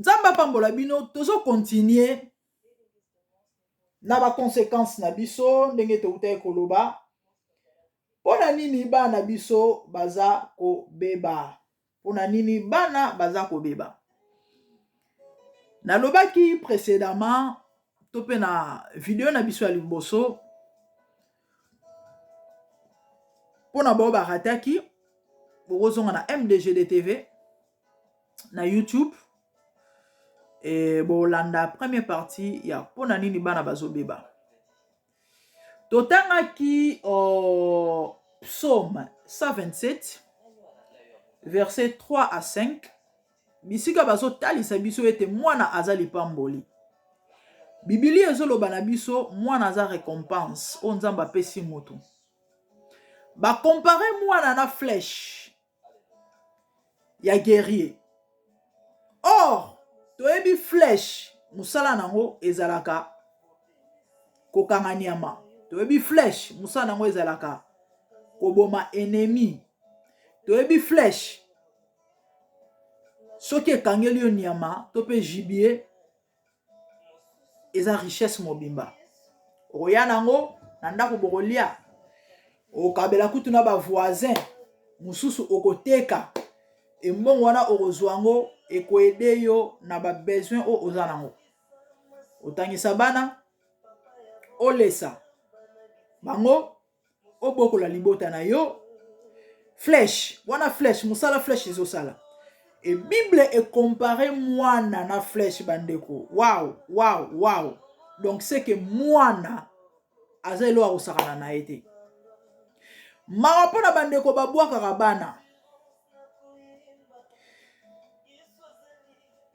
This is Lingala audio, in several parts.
Nzamba pambola bino tozo continuer na ba conséquences na biso ndenge touta koloba. Pona nini bana biso baza ko beba? Pona nini bana baza ko beba? Nalobaki précédemment topé na vidéo na biso ya liboso. Pona bao barataki bozonga na MDGD TV na YouTube et bolanda première partie ya pona nini bana bazo beba. Totangaki Psaume 127 verset 3 à 5. Bisika bazo talisa biso ete mwana azali pamboli. Bibili ezoloba na biso mwana aza récompense o nzamba pesi moto. Ba comparer mwana na flèche ya guerrier. Or, toyebi flèche musala nango ezalaka kokanga nyama. Toyebi flèche musala nango ezalaka koboma ennemi. Toyebi flèche soki ekangeli yo nyama to pe gibier eza richesse mobimba. Oya nango na ndako bokolia okabela kutu na ba voisin mususu okoteka embongo wana okozwa ngo ekoede yo na ba besoin o oza nango. Otangisa bana olesa bango obokola libota na yo. Flèche wana flèche musala flèche ezosala. Et Bible est comparé mwana na flèche bandeko. Wow. Donc c'est que mwana azelo akosakana na ete. Marapona bandeko babwaka kabana.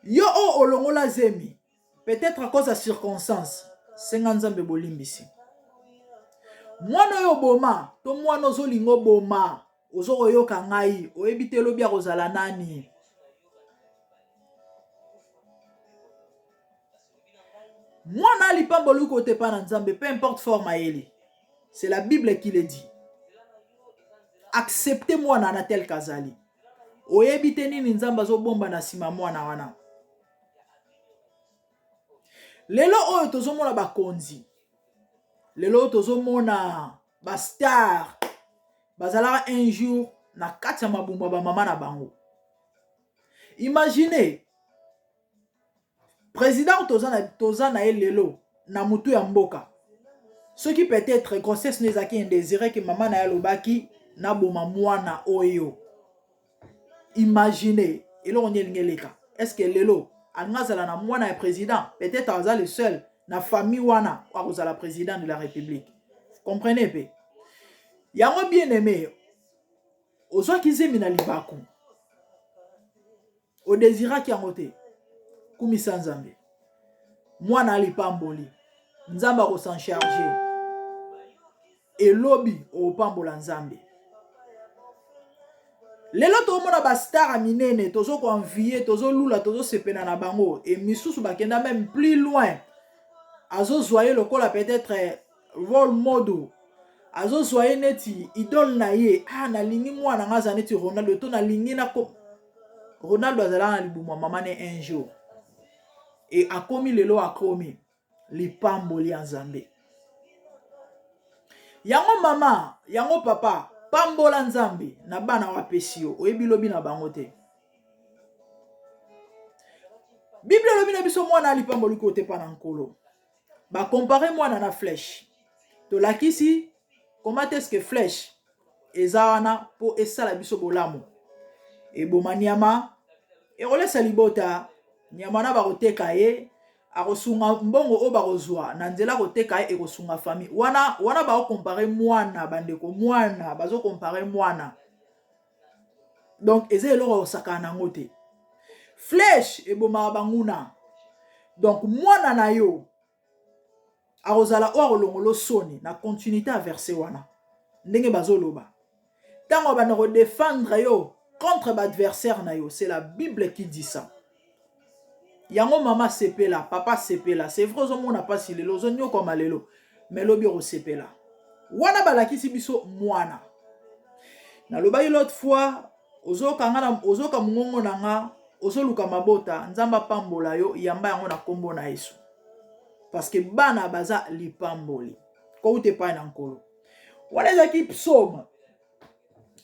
Yo o olongola zemi. Peut-être à cause de circonstances. Senganzambe bolimbisi. Mwana yo boma, to mwana ozolingo boma, ozoko yoka ngai, oyebite lobi akozala nani. Mwana lipambolu kote pa na nzambe, peu importe forme yeli. C'est la Bible qui le dit. Acceptez mwana na tel kazali. Oyebite nini nzamba zo bomba na sima mwana wana. Lelo oyo tozomona bakonzi. Lelo tozomona ba star. Bazalaka un jour na kati ya mabumba ba mama na bango. Imaginez président toza na lelo na mutu ya mboka. Ce qui peut être grossesse nezaki indésiré que maman na yalobaki na boma mwana oyo. Imaginez elo ngeleka. Est-ce que lelo angazala na mwana ya président peut-être aza le seul na famille wana akozala président de la République. Vous comprenez pe? Yango bien aimé. Ozwa kizemi na libaku. O désira ki yangote. Kumisa nzambe. Mwana alipamboli. Nzamba ko s'en charger. Et lobby o pambola nzambe. Lelo to mona ba star minene tozo ko envier, tozo lula, tozo sepena na bango et misusu bakenda même plus loin. Azo zoyer lokola peut-être role model. Azo zoyer neti idole na ye. Ah na lingi mwana ngaza neti Ronaldo to na lingi na ko Ronaldo azala na libuma mamane un jour. Et akomi lelo akomi lipamboli ya nzambe. Yango mama, yango papa, pambola nzambe na bana wa pesio, oyebi lobi na bango te. Bible lobi na biso mwana alipamboli kote pa na nkolo. Ba comparer mwana na flèche. To lakisi comment est-ce que flèche ezana po esala biso bolamu. E bomaniama e rolesa libota nyama na bakoteka ye akosunga mbongo o bakozwa na nzela koteka ye ekosunga famille wana ba comparer mwana bandeko mwana bazo comparer mwana. Donc eze eloko osakana ngote. Flèche eboma banguna. Donc mwana na yo akozala o akolongolo soni na continuité à verser wana. Ndenge bazoloba. Tango bana ko défendre yo contre l'adversaire na yo, c'est la Bible qui dit ça. Yango mama sepela, papa sepela. C'est vrai on n'a pas si lelo zonyo comme lelo, mais lobi ro sepela. Wana balakisi biso mwana. Na loba l'autre fois, ozoka mungongo nanga, ozoluka mabota nzamba pambola yo yamba yango na kombo na Yesu parce que bana baza lipamboli ko ute pa na nkolo wana ezaki psaume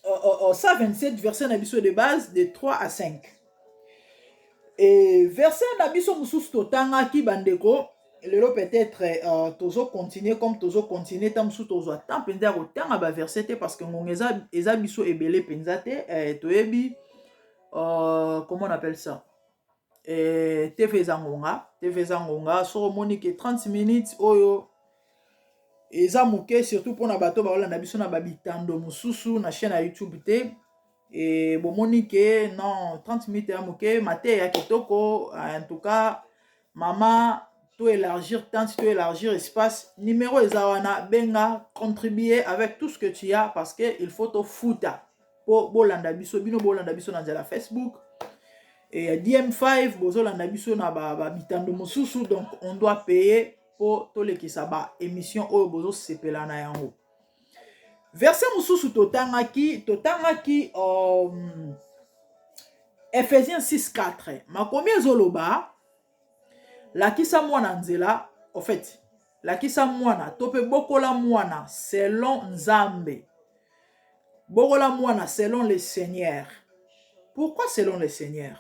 127 verset na biso de base de 3 à 5 et verset na biso mususu totangaki bandeko lelo peut-être tozo continuer comme tozo continuer tam mususu tozo temps penza ko tanga ba verset te parce que ngongeza eza biso ebele penza te toyebi comment on appelle ça TV Zangonga so monique 30 minutes oyo eza moke surtout pour na bato ba na biso na babitando mususu na chaîne à YouTube te et bon monique non 30 minutes ya moke maté ya kitoko en tout cas maman to élargir temps to élargir espace numéro ezawana benga contribuer avec tout ce que tu as parce que il faut to futa po bolanda biso bino bolanda biso na la Facebook et DM5 bozolanda biso na bitando mosusu donc on doit payer pour to lekisa ba émission oyo bozo sepela na yango verset mosusu totangaki Ephésiens 6:4 makomi ezoloba lakisa mwana nzela en fait lakisa mwana tope bokola mwana selon Nzambe bokola mwana selon le Seigneur. Pourquoi selon le Seigneur?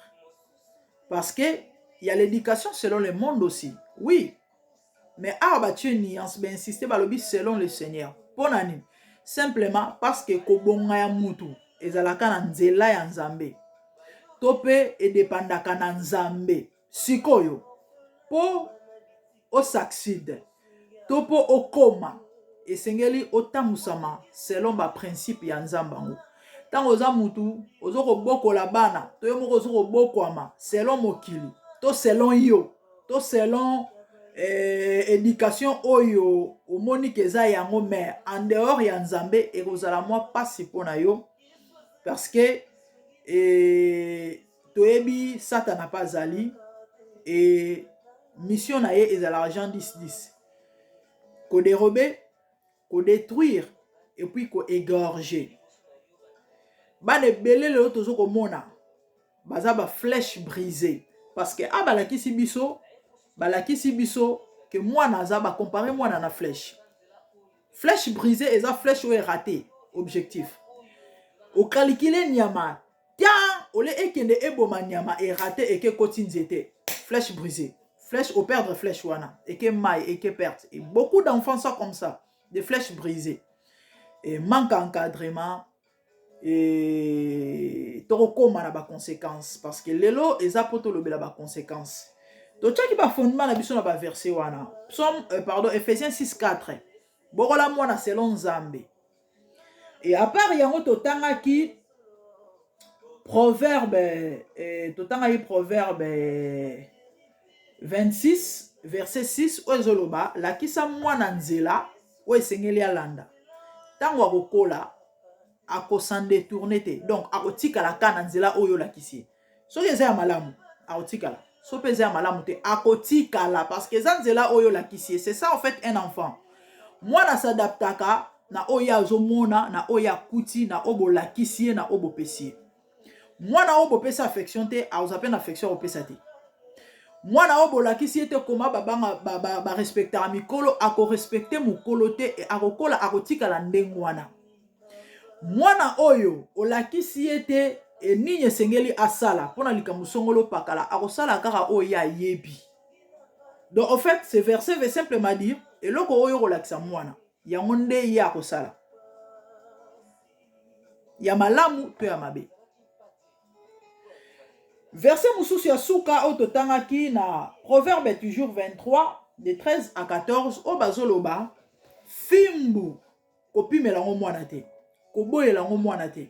Parce que il y a l'éducation selon le monde aussi. Oui. Mais tu nuance ben insister balobi selon le Seigneur. Ponani. Simplement parce que kobonga ya mutu ezalaka na nzela ya Nzambe. Tope e dependaka na Nzambe. Sikoyo po o succide. Topo okoma esengeli otamusama selon ba principe ya Nzambango. Tant oza mutu ozoko bokola bana to yo moko ozoko bokwama selon mokili to selon yo to selon éducation oyo omoni keza yango mais en dehors ya Nzambe ekozala moi pasi pona yo parce que toyebi Satan pas zali et mission na ye ezala Jean 10:10 ko dérober ko détruire et puis ko égorger. Bane belé le tozo komona baza ba flèche brisée parce que balakisi biso que moi naza ba comparer moi na flèche brisée eza flèche ou raté objectif au calculer nyama tiens ole ekende eboma nyama et raté et que kotinzete flèche brisée flèche au perdre flèche wana et que maille et que perte et beaucoup d'enfants sont comme ça des flèches brisées et manque d'encadrement et torokoma na ba conséquences parce que lelo eza poto lobela ba conséquences to tchaki ba fondement na biso na ba verset wana Ephésiens 6:4 bokola mwana selon Nzambe et à part yango totangaki proverbe 26 verset 6 ozoloba lakisa mwana nzela o esengeli alanda tango akokola s'en détourner te donc akotika la kana nzela oyo lakisi soki eza ya malamu akotika la soki eza ya malamu te akotika la parce que eza nzela oyo lakisi c'est ça en fait un enfant mwana s'adaptaka na oyo azomona na oyo akuti na obo lakisi na obo pesi mwana obo pesa affection te aozape na affection opesa te mwana obo lakisi te koma babanga ba respecter mikolo ako respecter mukolo te e akokola akotika la ndengwana mwana oyo olakisi ete nini esengeli asala pona likambo songolo pakala akosala kaka oyo ayebi donc en fait ce verset veut simplement dire eloko oyo kolakisa mwana yango nde ya akosala ya malamu to ya mabe verset mususu ya suka o totangaki na proverbe toujours 23 de 13 à 14 o bazoloba fimbu kopimela ngo mwana te koboyela ngo mwana te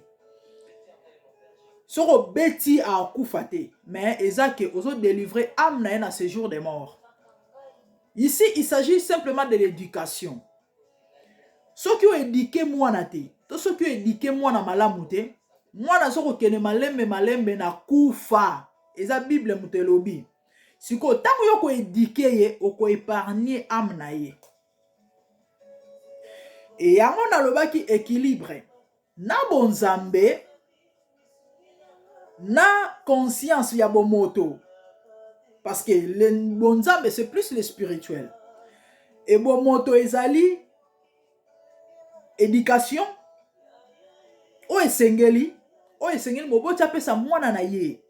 soko beti akufa te mais ezake ozo délivrer âme na na séjour des morts. Ici il s'agit simplement de l'éducation. Soki o éduquer mwana te to soki o éduquer mwana malamu te mwana soko kene malembe na kufa eza bible mutelobi siko tango yo ko éduquer ye o ko épargner âme na ye et yango na lobaki équilibre na bonzambe na conscience ya bomoto. Parce que le bonzambe, c'est plus le spirituel. Et bomoto ezali éducation. O esengeli moboti apesa mwana na ye.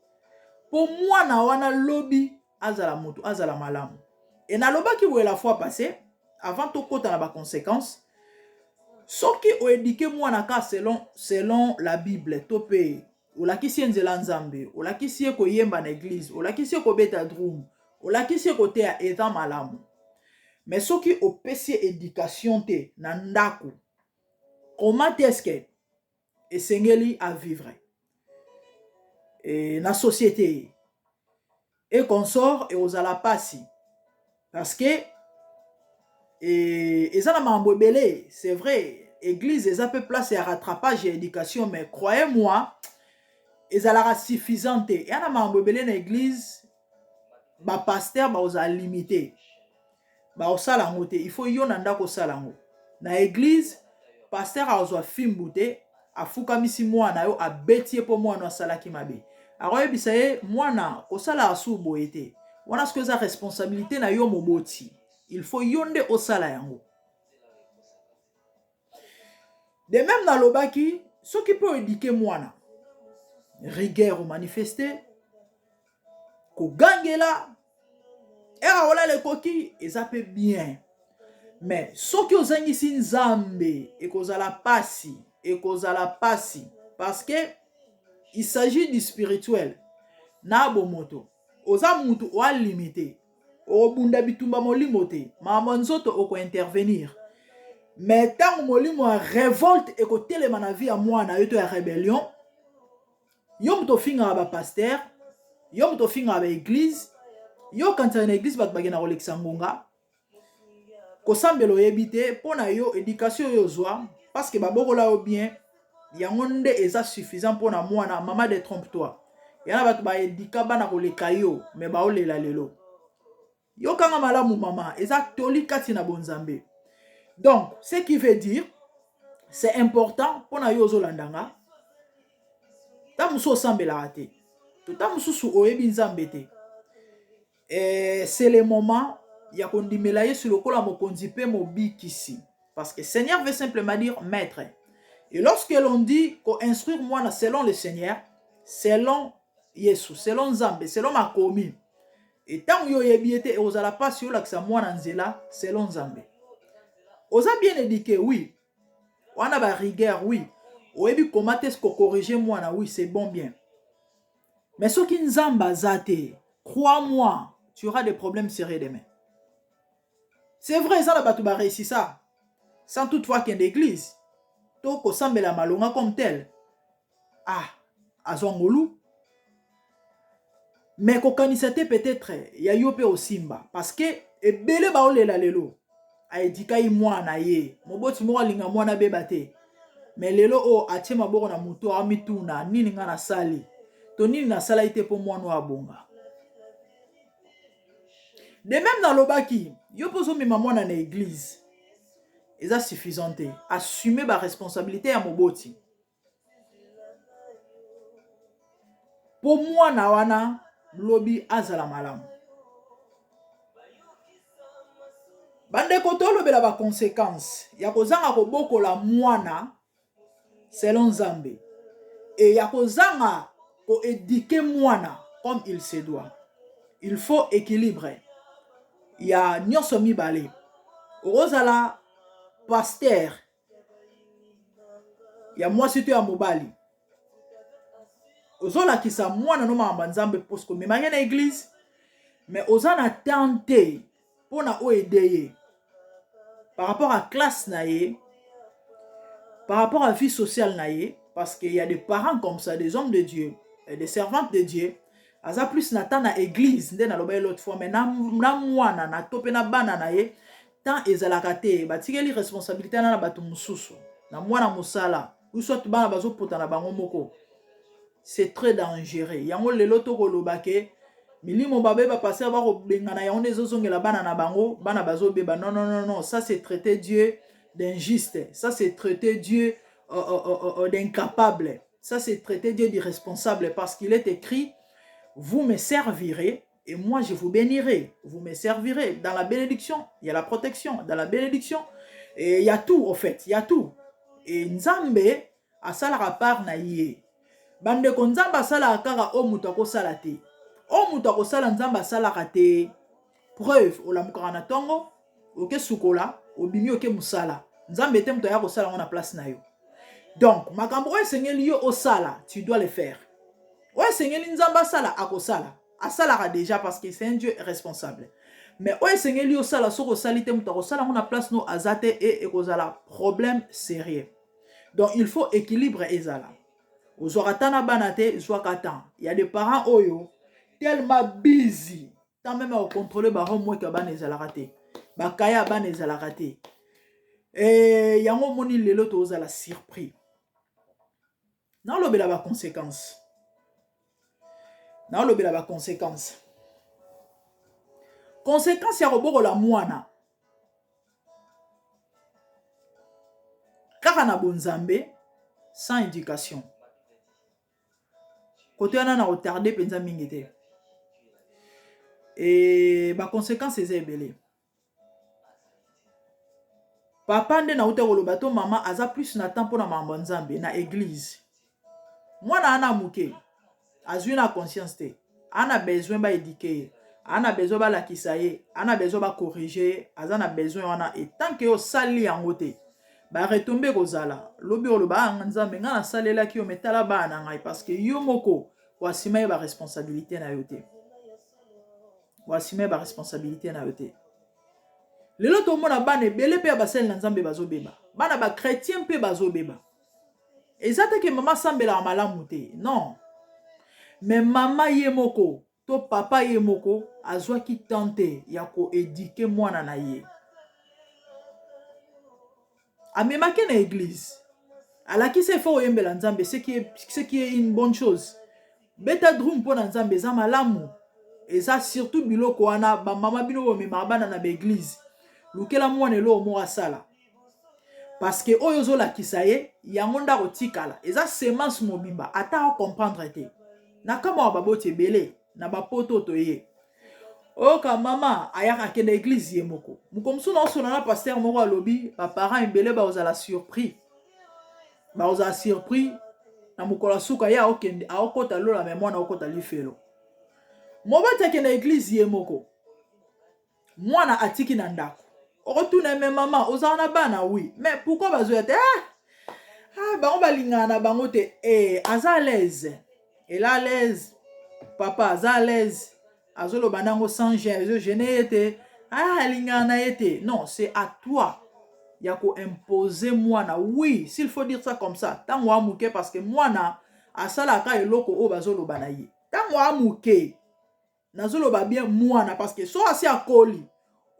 Po mwana wana lobi azala moto, azala malamu. Et na lobaki boye la fois passée, avant to kota na ba conséquences, soki o éduquer mwana ka selon la Bible, to pe olakisi nzela nzambe, olakisi ko yemba na église, olakisi ko beta drum, olakisi ko te ya eza malamu. Mais soki o pesi éducation te na ndako, comment est-ce que esengeli à vivre et na société et consort et aux alapasi parce que et ça na mambo belé, c'est vrai, église eza peu place à rattrapage et éducation, mais croyez-moi ezalaka suffisante et na mambo belé na église ba pasteur ba oza limité ba osala ngote, il faut yo na ndako sala ngo na église pasteur a ozwa fimbute afukamisi mwana yo abetie po mwana asalaki mabe akoyebisa ye mwana kosala asu boye te wana soki eza responsabilité na yo moboti, il faut yo nde osala yango. De même na lobaki soki po éduquer mwana rigueur ou manifester kogangela era wala le koki eza pe bien, mais soki ozangisi nzambe ekozala pasi parce que il s'agit du spirituel na bomoto oza mutu wa limité obunda bitumba molimo te mama nzoto oko intervenir, mais tant molimo a révolte ekotelema na vie ya mwana yo to ya rébellion, yo muto finga ba pasteur, yo muto finga ba église, yo kanta na église bat bagena kolekisa ngonga kosambelo yebite pona yo éducation yo zwa parce que babokola yo bien yango nde eza suffisant pona mwana mama de trompe-toi. Yana batu ba édika bana koleka yo mais ba olela lelo yo kanga malamu mama eza toli kati na bonzambe. Donc ce qui veut dire c'est important pona yo zolandanga ta muso sambela te to ta mususu oyebi nzambe te. Et c'est le moment ya kondimela yesu lokola mokonzi pe mobikisi parce que Seigneur veut simplement dire maître. Et lorsque l'on dit qu'on instruire moi selon le Seigneur, selon Yesu, selon Nzambe, selon makomi, et tant yo yebiete ozala pas sur la ksa moi nzela selon Nzambe. Oza bien éduqué, oui. On a ba rigueur, oui. Oyebi comment est-ce qu'on corriger moi na oui, c'est bon bien. Mais ce qui Nzamba zate, crois-moi, tu auras des problèmes sérieux demain. C'est vrai, ça, la batouba réussit ça. Sans toutefois qu'il y ait d'église. Toko sambela malonga comme tel. Ah, azongolu. Mais kokanisate peut-être, ya yope au simba. Parce que, ebele ba olela lelo. A edika yi mwana ye. Moboti mwa linga mwana bebate. Mais lelo o atie maboko na muto amituna. Nini nga na sali. To nini na sala ite po mwana wa bonga. De même dans l'obaki, yo poso mi maman na église. Eza suffisante. Assumer ba responsabilité à moboti. Po mwana wana lobi azala malamu. Bande koto lobela ba conséquences. Ya kozanga koboko la mwana selon Nzambe. Et ya kozanga ko éduquer mwana comme il se doit. Il faut équilibrer. Il y a nyonso mibale. Ozala pasteur. Il y a moi surtout à mobali. Ozola kisa mwana no mamba Nzambe posko memanya na église. Mais ozana tenter pour na o aider par rapport à classe na ye, par rapport à vie sociale na ye, parce qu'il y a des parents comme ça, des hommes de Dieu, et des servantes de Dieu. Aza plus na tan na église nde na loba l'autre fois mais na mwana na tope na bana na ye tant ezalaka te batikeli responsabilité na bato mususu na mwana musala ou soit bana bazo pota na bango moko. C'est très dangereux. Yango lelo to koloba ke milimo babe ba passer ba ko bengana yango ezozongela bana na bango bana bazo beba non, ça c'est traiter Dieu d'injuste, ça c'est traiter Dieu d'incapable. Ça, c'est traiter Dieu d'irresponsable parce qu'il est écrit, vous me servirez et moi je vous bénirai. Vous me servirez. Dans la bénédiction, il y a la protection. Dans la bénédiction, et il y a tout, au fait, il y a tout. Et Nzambe, asalaka part na ye. Bande ko Nzambe asalaka kaka o mutu akosala te. O mutu akosala Nzambe asalaka te. Preuve, olamukaka na tongo, oke sukola, obimi oke musala. Nzambe te mutu aya kosala na place na yo. Donc, makambo oyo esengeli yo osala, tu dois le faire. Oyo esengeli Nzambe asala akosala. Asalaka déjà parce que c'est un Dieu responsable. Mais oyo esengeli osala soko osali te mutu akosala na place no azate et ekozala problème sérieux. Donc, il faut équilibre ezala. Ozwaka tana bana te, zwaka tan. Il y a des parents oyo tellement busy. Tant même à contrôler ba homework ba nezalaka te. Ba kaya ba nezalaka te. Et yango moni lelo to ozala surpris. Na lobela ba conséquences. Na lobela ba conséquences. Conséquence ya roboko la mwana. Kaka na bonzambe sans éducation. Côté on a retardé penza mingete. Et ba conséquence c'est ebele. Papa nde na uta koloba to mama aza plus na temps pona mambo nzambe na église. Mwana ana muke. Azui na conscience te. Ana besoin ba éduquer. Ana besoin ba lakisa ye. Ana besoin ba corriger. Aza na besoin wana et tant que yo sali yango te. Ba retomber kozala. Lobi oloba nzambe nga na salela ki yo metala ba na ngai parce que yo moko wasima ba responsabilité na yo te. Wasima ba responsabilité na yo te. Lelo to mona bana ebele pe basel na nzambe bazobeba. Bana ba chrétien pe bazobeba. Ezate ke mama sambela malamu te. Non. Mais mama ye moko, to papa ye moko, azwa ki tente ya ko éduquer mwana na ye. Amemake na église. Alaki se fo yembela nzambe, ce qui est une bonne chose. Beta drum po na nzambe za malamu. Eza surtout biloko wana ba mama bino bo mema bana na église. Lukela mwana elo mo asala. Parce que oyo zo la kisaye, yango ndako tikala. Eza semence mobimba, ata o comprendre te. Na kama wa baboti belé, na bapoto to ye. Oka mama ayaka ke na église ye moko. Mukomsu na osona na pasteur moko alobi, ba parents ebele ba ozala surpris. Ba ozala surpris na mukola suka ya okende a okota lola me mwana okota lifelo. Mobata ke na église ye moko. Mwana atiki na ndako. Retourne même maman, aux en a bana oui. Mais pourquoi bazo ete ba on balingana bango te aza à l'aise. Elle à l'aise. Papa aza à l'aise. Azolo banango sans gêne, gêné ete. Lingana ete. Non, c'est à toi. Yako imposer mwana. Oui, s'il faut dire ça comme ça. Tant moi mouke parce que mwana asala ka eloko o bazolo banayi. Tant moi mouke. Nazolo ba bien mwana parce que so asi akoli.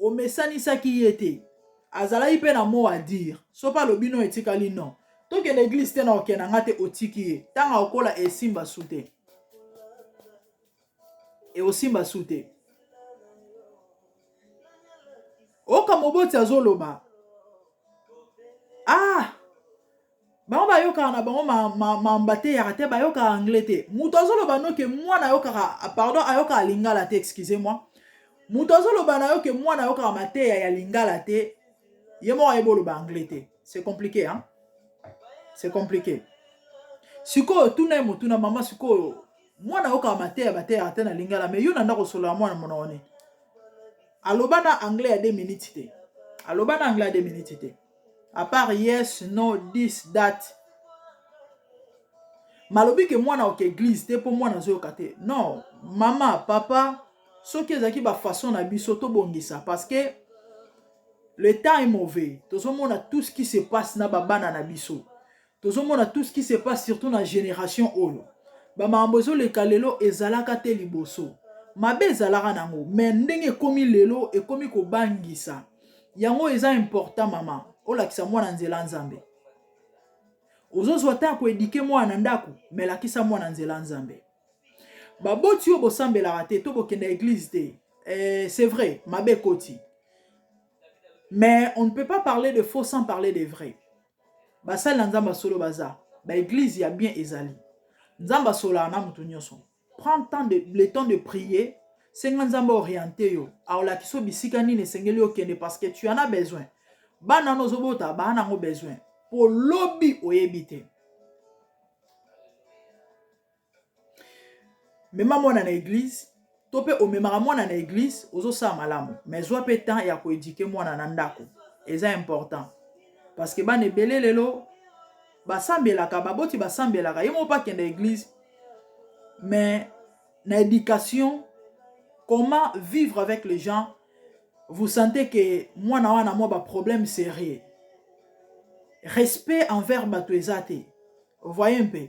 O mesani saki yete azala ipe na mo a dire so pa lobino etikali non to ke l'église te na okena ngate otiki ye tanga okola esimba sute e osimba sute oka moboti azoloba bango bayoka na bango mambate ya te bayoka anglais te muto azoloba no ke mwana yoka pardon ayoka lingala te excusez-moi. Mutozo lo bana yo ke mwana yo ka mateya ya lingala te yemo ayebo lo ba anglais te. C'est compliqué hein. C'est compliqué. Siko tuna mutuna mama siko mwana yo ka mateya bateya te na lingala mais yo nanda ko solo mwana monone. Alobana anglais à 2 minutes te. Alobana anglais à 2 minutes te. À part yes, no, this, that. Malobi ke mwana ok église te po mwana zo kate. Non, mama, papa ce qui est ba façon na biso to bongisa parce que le temps est mauvais. Tout le monde a tout ce qui se passe na babana na biso. Tout le monde a tout ce qui se passe surtout dans la génération oyo. Ba mambozo le kalelo ezalaka te liboso. Mabe ezalaka nango mais ndenge komi lelo e komi ko bangisa. Yango eza important mama. Ola kisa mwana nzela nzambe. Ozozo ta ko éduquer mwana ndako mais la kisa mwana nzela nzambe. Baboti yo bosambela rate to bokenda église te. C'est vrai, mabe koti. Mais on ne peut pas parler de faux sans parler de vrai. Basal nzamba solo baza. ba église ya bien ezali. Nzamba sola na mutu nyonso. Prends le temps de prier. Senga nzamba orienté yo. Aola kiso bisika nini sengeli yo kende parce que tu en as besoin. Bana no zobota bana ngo besoin. Pour lobby oyebite. Mema mwana na église, tope omemara mwana na église, ozo sa malamu. Mais zwa pe temps ya ko éduquer mwana na ndako. Eza important. Parce que bana ebele lelo basambelaka baboti basambelaka yemo pa kende église. Mais na éducation, comment vivre avec les gens, vous sentez que moi na moi ba problème sérieux. Respect envers bato ezate. Vous voyez un peu.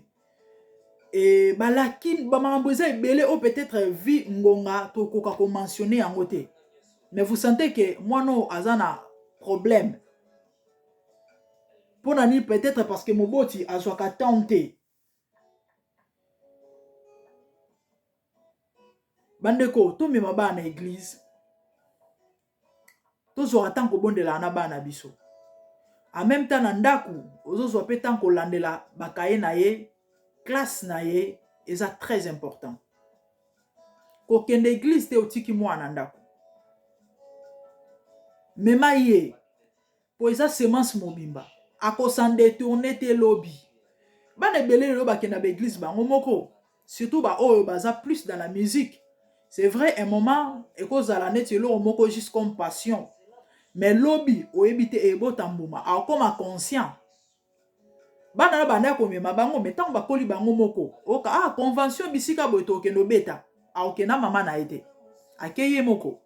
Et balaki bamambouza ebele o peut-être vi ngonga to koka ko mentionner en côté. Mais vous sentez que moi no azana problème. Pour nani peut-être parce que moboti azwaka tenté. Bandeko to mema ba na église. To zo atan ko bondela na ba na biso. En même temps na ndaku ozo zo pe tan ko landela bakaye na ye. Classe na ye eza très important. Ko kende église te otiki mwana ndako. Mema ye po eza semence mobimba. Ako s'en détourner te lobby. Bana belé lo ba kenda ba église bango moko. Surtout ba oyo baza plus dans la musique. C'est vrai un moment ekozala neti lo moko juste comme passion. Mais lobby oyebite ebo tambuma akoma conscient. Bana na banda ko mema bango metango bakoli bango moko. Oka convention bisika boto kendo beta. Aokena mama na ete. Akeye moko.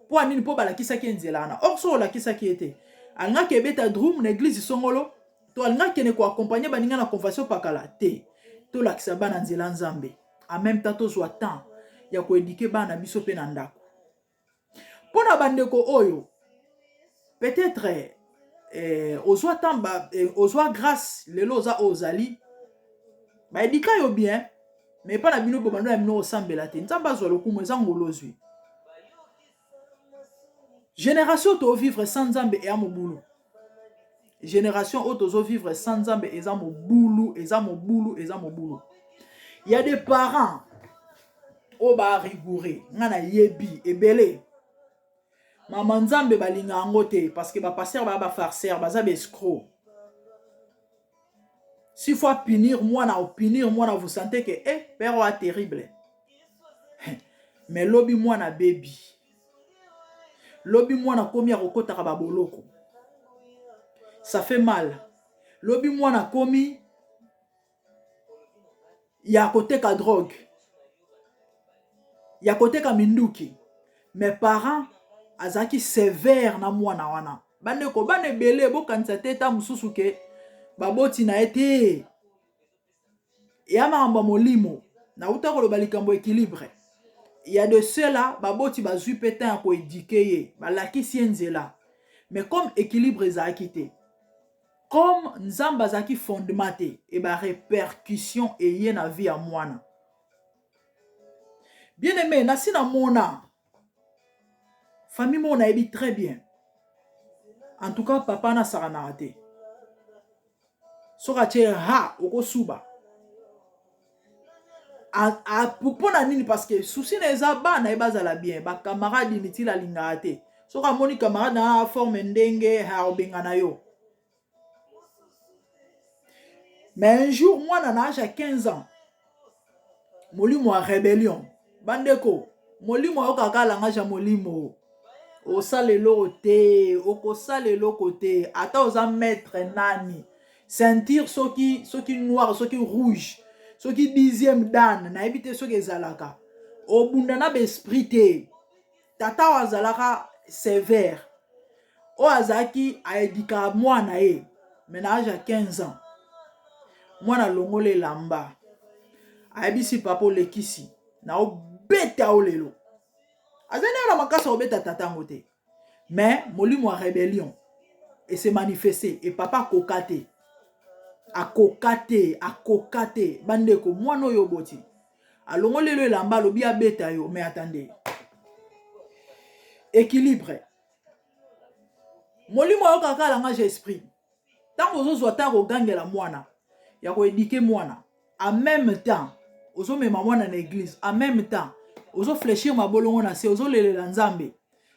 Po anini po balakisa ki nzela na. Or so lakisa ki ete. Alanga ke beta drum na église songolo. To alanga kene ko accompagner baninga na convention pakala te. To lakisa bana nzela nzambe. En même temps to zwa temps ya ko éduquer bana biso pe na ndako. Pona bandeko oyo peut-être ozwa tamba ozwa grâce lelo za ozali ba edika yo bien mais pas na bino bomando ya bino osambela te nzamba zwa lokumu eza ngolozwi. Génération to vivre sans nzambe et amobulu. Génération auto vivre sans nzambe eza mobulu, eza mobulu, eza mobulu. Il y a des parents o ba rigouré ngana yebi ebele. Maman nzambe balinga angote parce que ba pasteur ba farceur baza be escroc. S'il faut punir moi na vous sentez que père est terrible. Mais lobby moi na baby. Lobby moi na komi akokota ba boloko. Ça fait mal. Lobby moi na komi ya côté ka drogue. Ya côté ka minduki. Mes parents azaki sévère na mwana wana. Bande ko bane belé bo kanisa teta mususu ke baboti na ete. Ya mamba molimo na utako lo balikambo équilibre. Il y a de ceux-là baboti bazui pétain ko éduquer balaki sienzela. Mais comme équilibre ezaki te. Comme nzamba zaki fondematé et ba répercussion eye na vie à mwana. Bien aimé, nasi na mona. Famille mon a ébi très bien. En tout cas, papa na saranate. Soka che ha oko suba. A pupona nini parce que souci na eza ba na eba zala bien. Ba camarade niti la lingate. Soka moni camarade na forme ndenge ha obenga na yo. Mais un jour, moi, na âge à 15 ans, molimo a rébellion. Bandeko, molimo a okaka langage a molimo. O salelo te, oko salelo côté. Ata oza maître nani. Sentir soki noir, soki rouge, soki 10e dan, na ebite soki ezalaka. O bundana be esprit te. Tata wazalaka sévère. O azaki a edika mwana e. Ménage à 15 ans. Mwana longole lamba. Aibisi papo lekisi. Na o beta o lelo. Azana la makasa o beta tatango te. Mais molimo a rébellion. Et s'est manifesté. Et papa kokate. A kokate. Bandeko mwano yo boti. A longole le lamba lobi a beta yo. Mais attendez. Équilibre. Molimo yo kaka langage esprit. Tant que vous êtes au gang de la moana. ya koéduquer mwana. En même temps, ozo mema mwana na église. En même temps, ozo fléchir mabolongo na se, ozo lelela nzambe.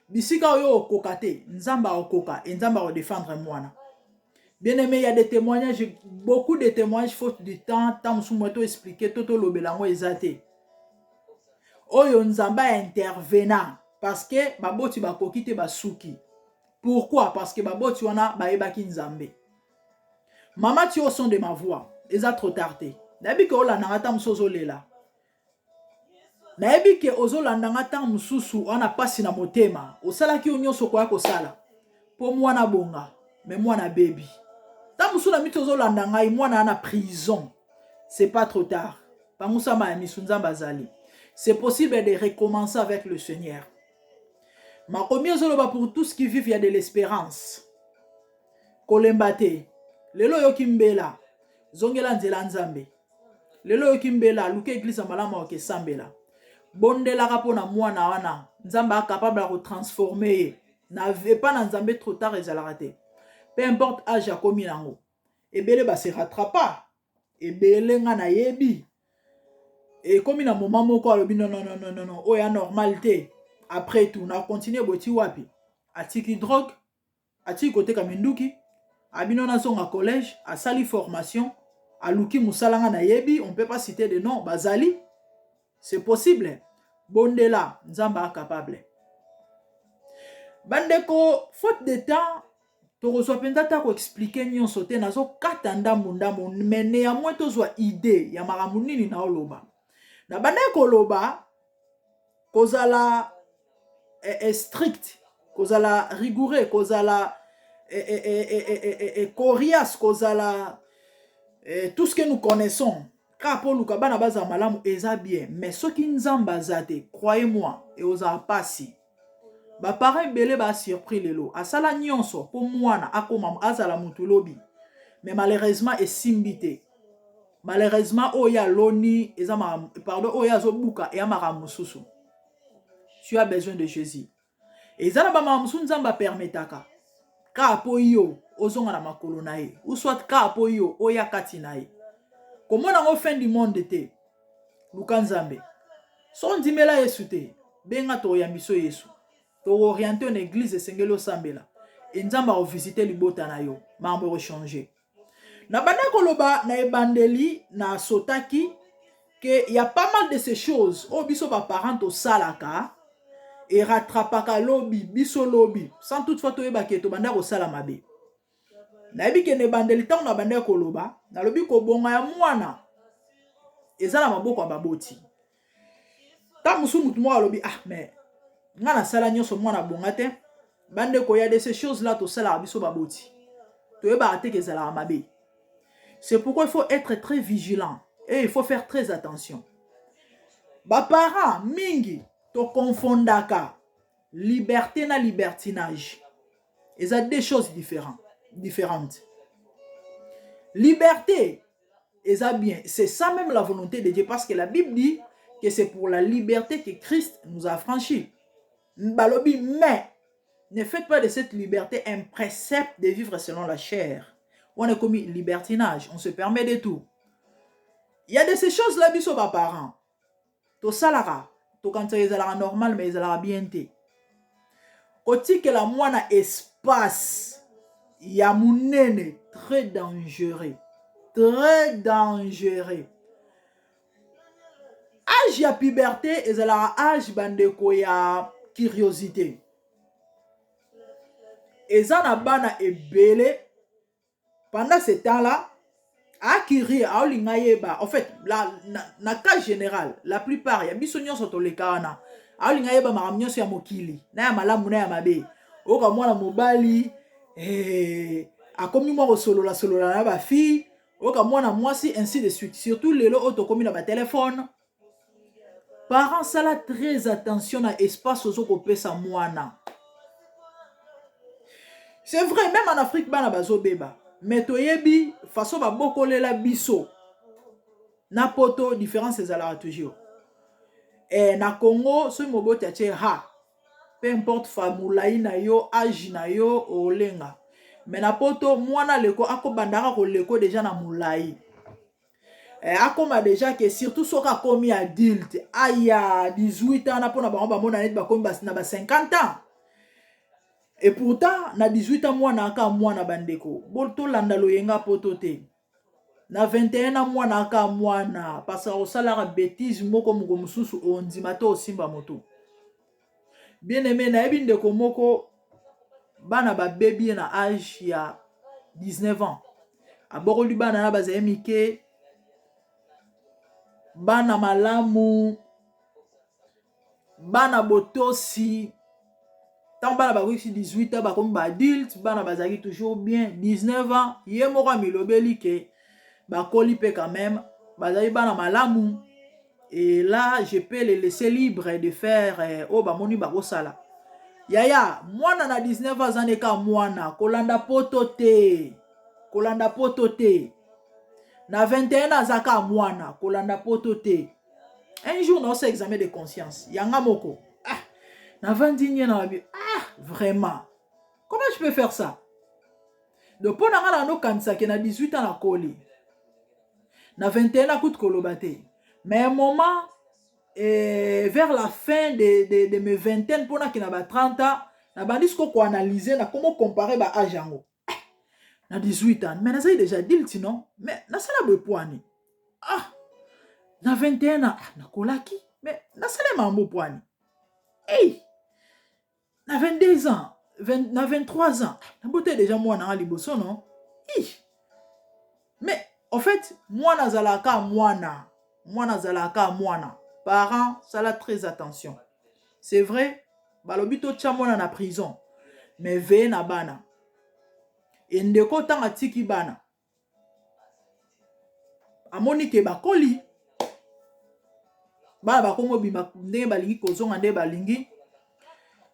Bisika oyo okoka te, nzamba okoka, et nzamba va défendre mwana. Bien aimé, il y a des témoignages, beaucoup de témoignages, faute du temps, tant que expliquer, toto lobelango ezate. Oyo nzamba intervenant, parce que baboti bakoki te basuki. Pourquoi? Parce que baboti wana baebaki nzambe. Mama tu au son de ma voix, eza trop tardé. Nabi ke olanda ta musozo lela. Nabi ke ozolanda ta mususu wana pasi na motema, osala ki onyoso kwa kosala. Po mwana bonga, mais mwana baby. Ta musu na mito ozolanda ngai mwana na prison. C'est pas trop tard. Pa musa ma misunza bazali. C'est possible de recommencer avec le Seigneur. Ma commune zoloba pour tous qui vivent, il y a de l'espérance. Kolembate. Lelo yo kimbela. Zongela nzela nzambe. Lelo yo kimbela. Luke église malama oke sambela. Bondela rapona mwana wana. Nzamba capable de transformer. N'avez pas na nzambe trop tard et raté. Peu importe âge a commis nango. Ebele ba se rattrapa. Ebele nga na yebi. Et comme il a un moment moko alobi non. Oh ya normalité. Après tout, on a continué boti wapi. Atiki drogue, atiki côté kaminduki, abino na son à collège, à sali formation, à luki musalanga na yebi, on peut pas citer de nom, bazali. C'est possible. Bondela, nzamba capable. Bandeko, faute de temps, to reçoit pendata ko expliquer nyon sauté nazo katanda mundamo, mais néanmoins to zo idée ya maramunini na oloba. Na bandeko loba, kozala strict, kozala rigoureux, kozala coriace, kozala tout ce que nous connaissons. Car pour Lukabana baza malamu eza bien, mais ce qui nzamba zate, croyez-moi, et osa pasi. Ba pareil belé ba surpris lelo. Asala nyonso pour mwana akoma azala mutulobi. Mais malheureusement est simbité. Malheureusement oya loni ezama pardon oya zobuka et amara mususu. Tu as besoin de Jésus. Et ça, ba musu nzamba permetaka. Ka po yo ozonga na makolo na ye. Ou soit ka po yo oya kati na ye. Comment on fin du monde te? Lukanzambe. Son dimela yesu te. Benga to yambiso yesu. To orienter une église sengelo sambela. Et nzamba o visiter libota na yo. Mambo changer. Na banda koloba na ebandeli na sotaki que y a pas mal de ces choses. O biso ba parent au salaka. Et rattrapaka lobby, biso lobby, sans toutefois to eba keto banda ko sala mabe. Na ebi ke ne bandeli tant na banda ko loba, na lobi ko bonga ya mwana. Ezala maboko baboti. Ta musu mutu mo lobi mais nga na sala nyoso mwana bonga te. Bande ko ya de ces choses là to sala biso baboti. To eba ate ke zala mabe. C'est pourquoi il faut être très vigilant et il faut faire très attention. Ba parents mingi to confondaka liberté na libertinage. Et ça deux choses différentes. Liberté, et ça bien, c'est ça même la volonté de Dieu parce que la Bible dit que c'est pour la liberté que Christ nous a franchi. Balobi, mais ne faites pas de cette liberté un précepte de vivre selon la chair. On est commis libertinage, on se permet de tout. Il y a de ces choses-là, biso ba parents. To salara. To quand ils sont normal mais ils sont bien té. Koti que la moine espace ya munene très dangereux. Très dangereux. Âge ya puberté et la âge bandeko ya curiosité. Et ça na bana ebele pendant ce temps-là akiri aolingayeba en fait na cas général la plupart ya biso nyonso tolekana aolingayeba makamnyoso ya mokili na ya malamu na ya mabe oka mwana mobali akomi mwa kosolola na ba fille oka mwana mwasi ainsi de suite surtout lelo otokomi na ba téléphone. Parents sala très attention na espace ozoko pesa mwana. C'est vrai même en Afrique bana bazobeba. Mais toyebi façon ba bokolela biso na poto différence ezala toujours et na Congo so moboti atie ha peu importe famulai na yo âge na yo olenga mais na poto mwana leko akobandaka ko leko déjà na mulai Akoma déjà que surtout soka komi adulte aya 18 ans na pona bango bamona net bakomi na ba 50 ans. Et pourtant na 18 ans mwana aka mwana bandeko bolto landa loyenga poto te. Na 21 ans mwana aka mwana parce que osalaka bêtise moko mugo mususu ondima to osimba moto. Bien aimé na yebi ndeko moko bana ba baby na âge ya 19 ans. Abokoli bana na bazaye mike bana malamu bana botosi tant bana bakoki 18 ans bakomi ba adulte bana bazaki toujours bien 19 ans ye moko milobeli ke bakoli pe quand même bazali bana malamu et là je peux les laisser libres de faire o bamoni bakosala yaya mwana na 19 ans aneka mwana kolanda poto te na 21 ans azaka mwana kolanda poto te. Un jour on fait examen de conscience yanga moko na vandinye na bi vraiment comment je peux faire ça donc pour na no kanisa ke na 18 ans na koli na 21 ans kout kolobate mais un moment vers la fin de mes vingtaines pour na ki na ba 30 ans na bandis ko analyser na comment comparer ba âge yango na 18 ans mais na ça déjà adulte non mais na sala boy poani na 21 ans na kolaki mais na sala mambo poani hey na 22 ans na 23 ans na boté déjà moi na liboso non mais en fait moi nazalaka mwana parents sala très attention c'est vrai balobi to tcha mwana na prison mais veille na bana et ndeko tanga tiki bana amoni ke bakoli bana bakomo bima ndenge balingi kozonga nde balingi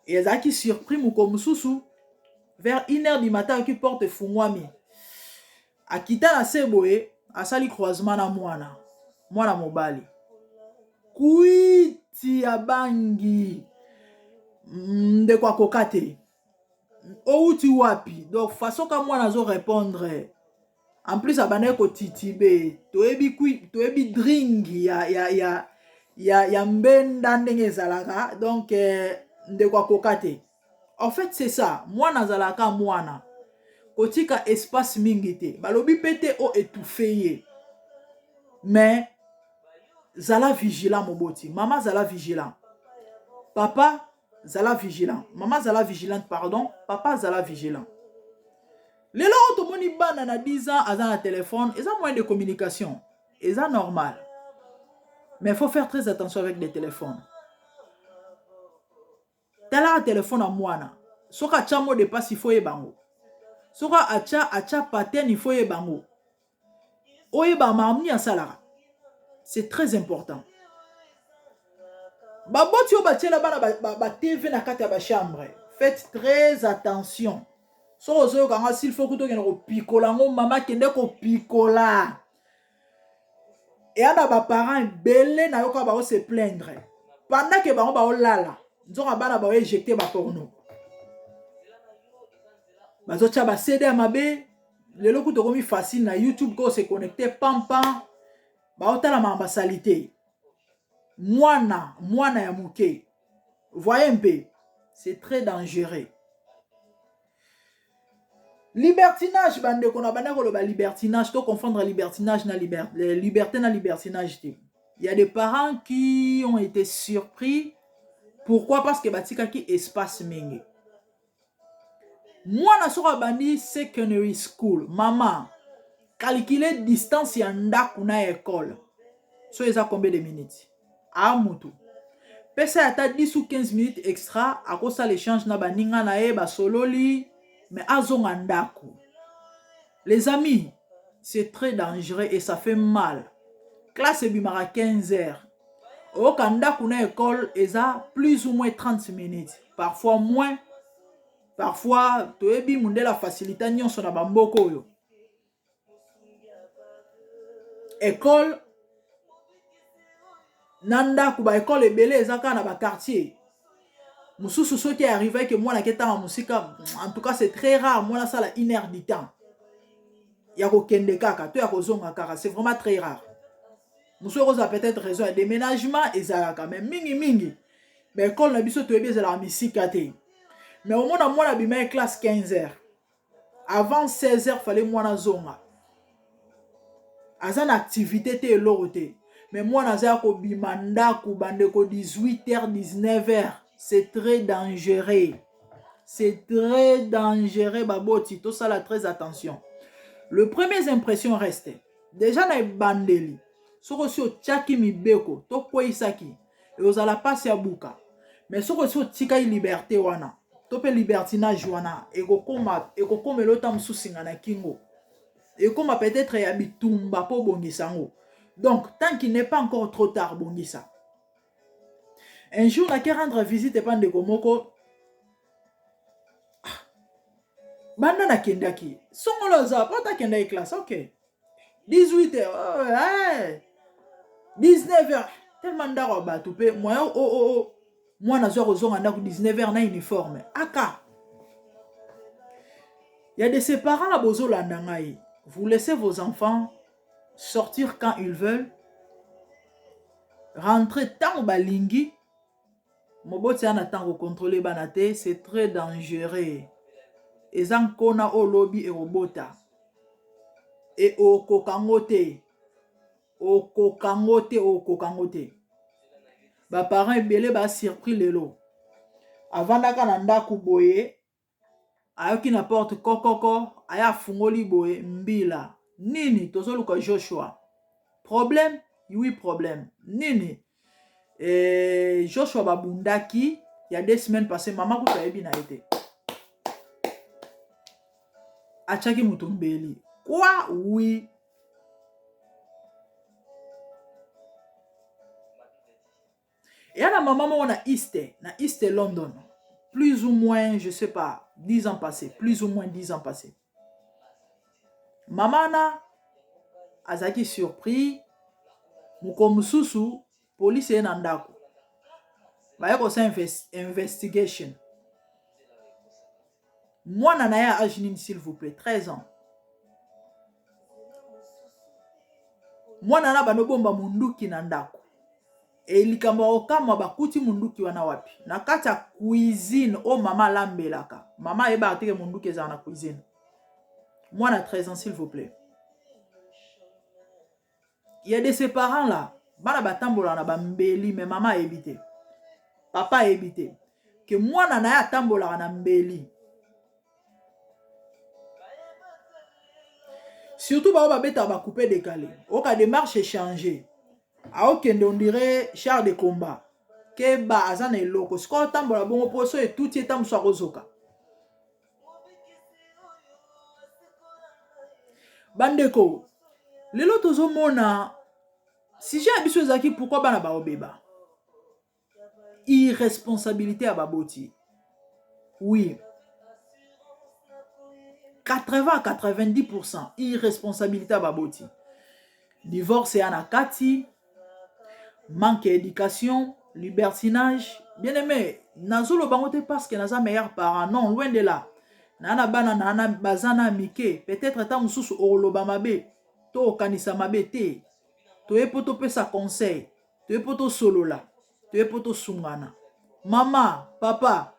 et ezaki surpris muko mususu vers 1h du matin qui porte fungwami akita na seboye asali croisement na mwana mobali kuiti ya bangi ndeko akokate outi wapi donc façon ka mwana zo répondre en plus abane ko titibe toyebi drink ya mbenda ndenge ezalaka donc ndeko akokate en fait c'est ça mwana zalaka mwana kotika espace mingi te balobi pete o étouffé ye mais zala vigilant moboti maman zala vigilant papa zala vigilant maman zala vigilante pardon papa zala vigilant lelo otomoni bana na 10 ans aza na téléphone eza moyen de communication eza normal mais il faut faire très attention avec les téléphones tala téléphone à mwana soka chamo de passe il faut yebango soka acha pattern il faut yebango oyeba mamni asalara c'est très important baboti obatiela bana ba TV na kati ya ba chambre faites très attention so ozo kanga s'il faut que to kende ko pikola ngo mama kende ko pikola et ana ba parents belé na yoka ba se plaindre pendant que ba olala nzoka bana ba éjecter ba porno bazo tia ba CD mabe lelo kuto komi facile na YouTube ko se connecter pam ba otala mamba salité mwana ya muke voyez un peu c'est très dangereux libertinage bande ko na bana ko ba libertinage to confondre libertinage na liberté na libertinage te. Il y a des parents qui ont été surpris. Pourquoi? Parce que batika ki espace mingi mwana soka bandi secondary school maman calculer distance ya ndaku na école so eza combien de minutes a mutu pesa ata 10 ou 15 minutes extra akosa l'échange na baninga na ye basololi mais azonga ndaku. Les amis, c'est très dangereux et ça fait mal. Classe bimara 15 heures. Au kandaku na école eza plus ou moins 30 minutes, parfois moins. Parfois toyebi munde la facilité nyonso na bamboko yo. École nanda kuba école ebele ezaka na ba quartier. Mususu soki arrivé que moi na keta ma musika en tout cas c'est très rare moi na sala 1 heure du temps. Ya ko kende kaka to ya ko zonga kaka c'est vraiment très rare. Monsieur Rosa peut-être raison, déménagement, et ça quand même mingi. Mais école na biso to bien la misikate. Mais au moins moi la bima classe 15h. Avant 16h fallait moi na zonga. Azan activité te loroté. Mais moi na za ko bimanda ko bande ko 18h 19h. C'est très dangereux. C'est très dangereux baboti, tout ça là très attention. Le premières impressions reste. Déjà na bandeli. Soko si o tchaki mibeko, to kwa isaki. Et ozala passe ya buka. Mais soko si o tika liberté wana. To pe libertinage wana. Eko koma elota msusinga na kingo. Et comme peut-être ya bitumba po bongisango. Donc, tant qu'il n'est pas encore trop tard, bongisa. Un jour, on a rendre visite à de Komoko. Banda na kendaki. Songolo za, pota kendaki classe, ok. 18h, 19h. Tellement d'aro batoupe. Moi, na zo kozonga na 19h na uniforme. Aka. Il y a de ces parents à bozo landangai. Vous laissez vos enfants sortir quand ils veulent. Rentrer tant balingi. Moboti ana tango contrôler banate, c'est très dangereux. Ezan kona o lobby et robota. Et au kokangote. Au kokangote. Ba parents belé ba surpris lelo. Avant daka nanda kuboye. Ayoki na porte kokoko. Aya fungoli boye mbila. Nini tozoluka Joshua. Problème? Oui, problème. Nini? Et Joshua babundaki. Il y a 2 semaines passées, maman kuta ebi na été. Achaki mutumbeli. Quoi? Oui. Et à la maman, on a East London. Plus ou moins, je sais pas, 10 ans passés. Plus ou moins 10 ans passés. Maman na azaki surpris. Mukomususu, police et nandako. Bayako sa investigation. Moi, nanaya Ajinin, s'il vous plaît, 13 ans. Moi, nana banobomba munduki nandako. Et likamba okama bakuti munduki wana wapi. Na kati ya cuisine, oh mama lambelaka. Mama eba ateke munduki eza na cuisine. Moi, na 13 ans, s'il vous plaît. Il y a de ces parents là. Bana batambola na bambeli, mais maman a évité. Papa a évité. Que moi, nanaya tambola na mbeli. Surtout, ba beta ba couper décalé. Oka démarche changer. A okende on dirait char de combat. Ke ba azana eloko. Sko tambola bongo poso et tout est tam soarozoka. Bandeko. Lelo tozo mona. Si j'ai abisso ezaki pourquoi bana ba obeba? Irresponsabilité à baboti. Oui. 80 à 90% irresponsabilité à baboti. Divorce et anakati, manque d'éducation, libertinage. Bien aimé, nazolo bangote parce que naza meilleur parent. Non, loin de là. Nana bana nana bazana mike. Peut-être ta mususu oroloba mabe. To kanisa mabe te. To epoto pesa conseil. To epoto solola. To epoto sungana. Maman, papa.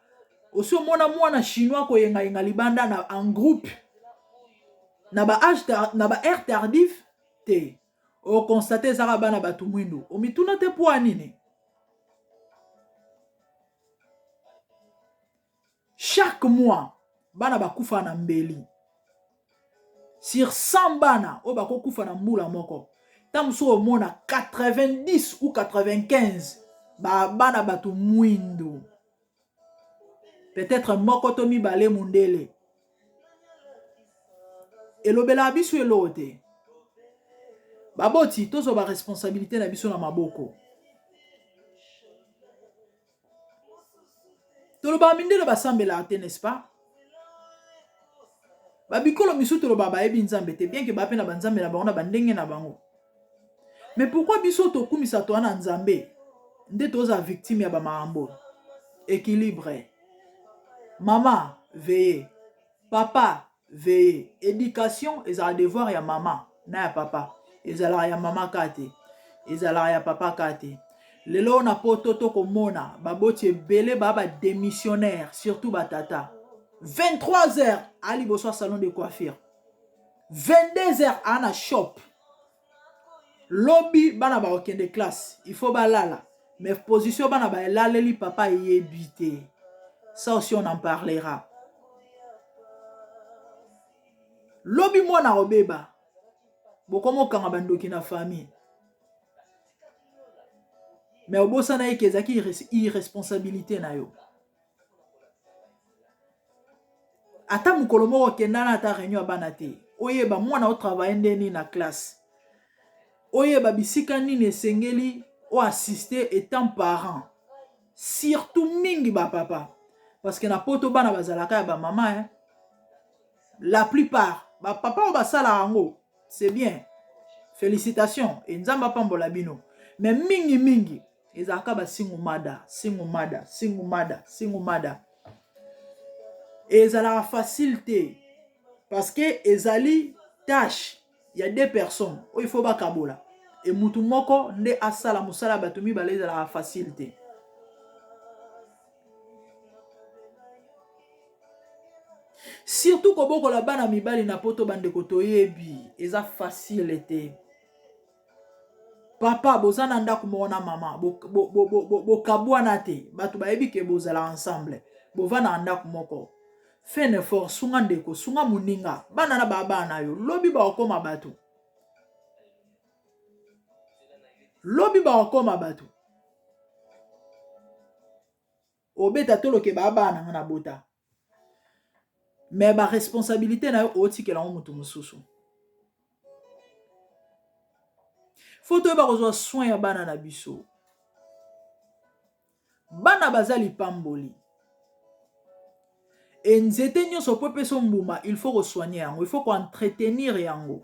Aussi au mwana chinois ko yenga libanda na en groupe na ba âge na ba air tardif te o constater zara bana batu mwindo o mituna te po anine. Chaque mois bana bakufa na mbeli. Sur 100 bana o bako kufa na mbula moko. Tamso o mona 90 ou 95 ba bana batu mwindo. Peut-être mokotomi balé mundele. Et l'obela biso elote. Baboti, tozo ba responsabilité na biso na maboko. Toloba mindele basambela ate, n'est-ce pas? Babikolo misu toloba ba ebi nzambe te, bien que ba pe na banzambe na bango na bandenge na bango. Mais pourquoi biso to kumisa to na nzambe? Nde toza victime ya ba maambo. Équilibre. Maman, veillez. Papa, veillez. Éducation, ils ont le devoir ya maman. Na ya papa. Ils ont ya maman kate. ezala ya papa kate. Lelo na poto to komona baboti ebele ba démissionnaire, surtout batata. 23h ali boso salon de coiffure. 22h ana shop. Lobby bana ba okende classe, il faut balala. Mais position bana ba laleli papa yebité. Ça aussi on en parlera. Lobby mwana obeba. Bokomo kanga bandoki na famille. Mais obosa na yeke ezaki irresponsabilité na yo. Ata mukolo moko kendana ata réunion bana te. Oyeba mwana o travailler ndeni na classe. Oyeba bisika nini esengeli o assister étant parent. Surtout mingi ba papa. Parce que na poto bana bazalaka ya ba maman hein. La plupart ba papa o basala rango. C'est bien. Félicitations. Et nzamba pambola bino. Mais mingi ezalaka ba singumada. Et ezala facilité. Parce que ezali tâche. Il y a deux personnes. Il faut ba kabola. Et mutu moko nde asala musala batumi bala ezala facilité. Surtout koboko la bana mibali na poto bande kotoyebi eza facilité. Papa bozana ndaku mona mama bo kabwana te batu bayebi ke bozala ensemble bovana ndaku moko fait un effort sunga ndeko sunga muninga bana na baba na yo lobi ba okoma batu obeta tolo ke baba na ngana bota mais ba responsabilité na yo otikela mutu mususu. Faut que tu soin ya bana na biso. Bana bazali pamboli. Et nzete nyonso po peso mbuma, il faut soigner yango, il faut entretenir yango.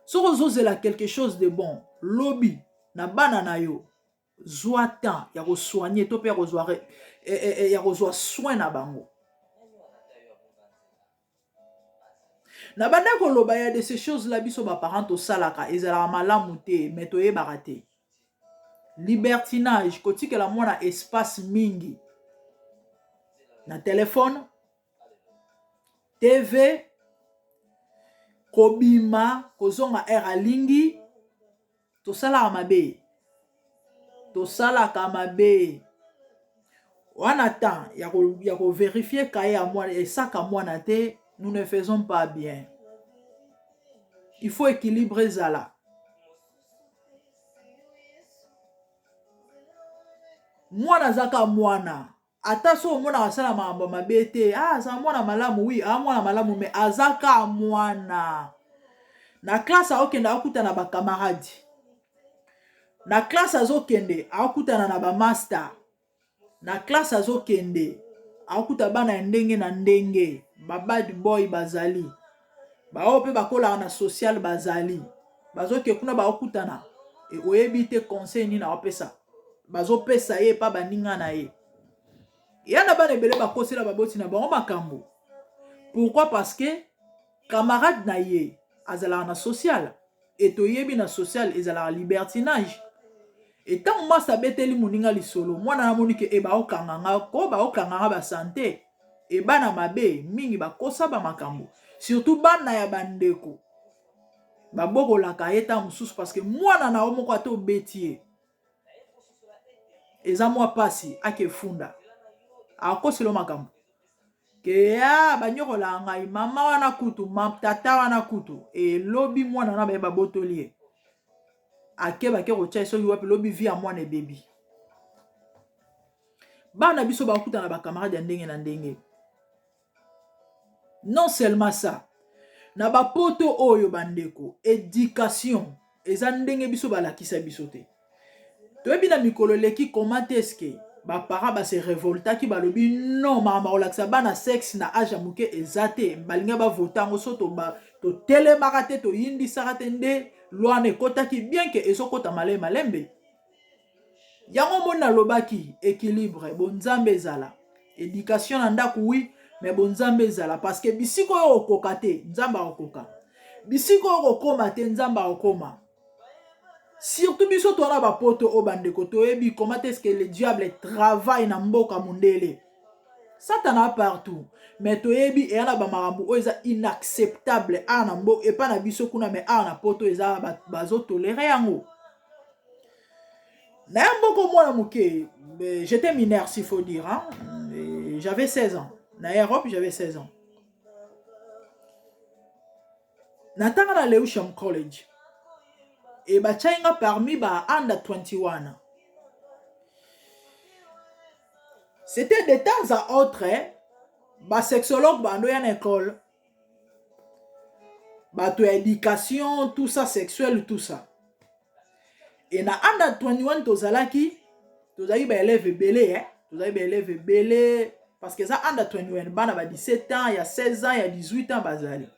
Si vous avez quelque chose de bon, lobby na bana na yo, zwa temps ya soigner to pe ya soin na bango. Na banda ko loba ya de ces choses là biso ba parents to salaka ezala malamu te mais to yebaka te. Libertinage kotika la mwana espace mingi na téléphone, TV, kobima kozonga era lingi to salaka mabe. Wana temps ya ko vérifier kaya mwana esaka mwana te. Nous ne faisons pas bien. Il faut équilibrer ça. Mwana zaka mwana. Ataso mwana asala mambo mabete. Ah, ça mwana malamu oui, ah mwana malamu mais azaka mwana. Na classe okenda akutana ba camarade. Na classe azokende akutana na ba master. Na classe azokende akuta bana ndenge na ndenge. Ba bad boy bazali ba ope bakola na social bazali bazoke kuna ba okutana e oyebi te conseil ni na opesa bazopesa ye pa baninga na ye yana bana ebele bakosela baboti na bango makambo. Pourquoi? Parce que camarade na ye azala na social et toyebi na social ezala libertinage. Et tant moi ça beteli muninga lisolo mwana na monike e ba okanganga ko ba okanganga ba santé. Et bana mabe mingi bakosa ba makambo surtout bana ya bandeko baboko la kaeta mususu parce que mwana na omoko ato betie eza mwa pasi ake funda akoselo makambo ke ya banyoko la ngai mama wana kutu tata wana kutu e lobi mwana na ba botolier ake ba ke rocha so yope lobi via mwana baby bana biso bakuta na ba camarade ndenge na ndenge. Non seulement ça, na ba poto oyo bandeko, éducation, eza ndenge biso balakisa biso te. Toyebi na mikolo leki comment est-ce que ba para ba se révolta ki balobi non mama olakisa bana sexe na âge muke ezate balinga ba votango soto ba to telemaka te to yindi sarate nde loi ne kota ki bien que ezokota malembe. Yango mona lobaki équilibre bonzambe ezala. Éducation na ndaku oui. Mais bon nzambe zala parce que bisiko yo okoka te nzamba okoka bisiko yo okoma te nzamba okoma Surtout biso toana ba poto o bandeko toyebi comment est-ce que le diable travaille na mboka mundele. Satan a partout. Mais toyebi et ana ba marambu o eza inacceptable ana mbo et pas na biso kuna mais ana poto eza bazo tolérer yango. Na mboko mwana muke, j'étais mineur s'il faut dire hein. J'avais 16 ans. Na Europe, j'avais 16 ans. Natanga na Lewisham College. Et ba chainga parmi ba under 21. C'était de temps à autre, ba sexologue ba ando ya na école. Ba to éducation, tout ça sexuel, tout ça. Et na under 21 tozalaki, tozali ba élève belé hein. Tozali ba élève belé parce que ça under 21 bana ba 17 ans, il y a 16 ans, il y a 18 ans bazali.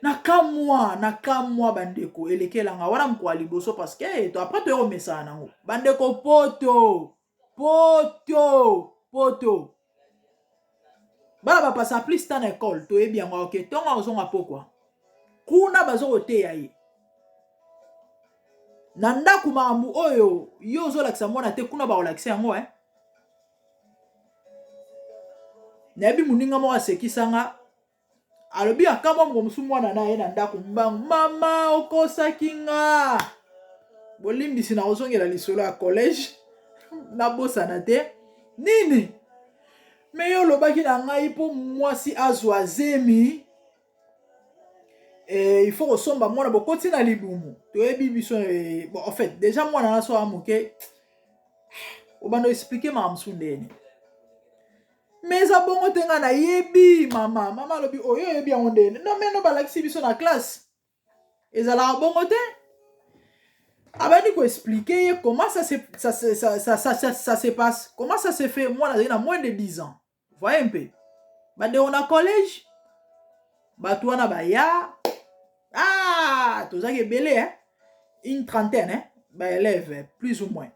Nakamwa bandeko elekelanga wana mko aliboso parce que to après to remesa nango bandeko poto baba passa plus temps à école to ebi yango ok tonga ozonga pokwa kuna bazo oteya ye na ndaku makambu oyo yo ozolakisa mwana te kuna baolakisa yango nayebi moninga moko asekisanga alobi akama momusu mwana na ye na ndako mbangu mama okosaki nga bolimbisi na ozongela lisolo ya collège nabosana te nini me yo olobaki na ngai mpo mwasi azwa zemi il faut kosomba mwana bokoti na libumu toyebi biso bon en fait déjà mwana na so amoke obanda expliquer makamsu ndeni mais a bongo tenga na yebi mama lobi oyo yebi yango ndene non mais no balakisi biso na classe ezala bongo te abandi ko expliquer comment ça se passe, comment ça se fait. Moi na moins de 10 ans voyez un peu bande on a collège batouana baya tozaki belé hein une trentaine hein ba élèves plus ou moins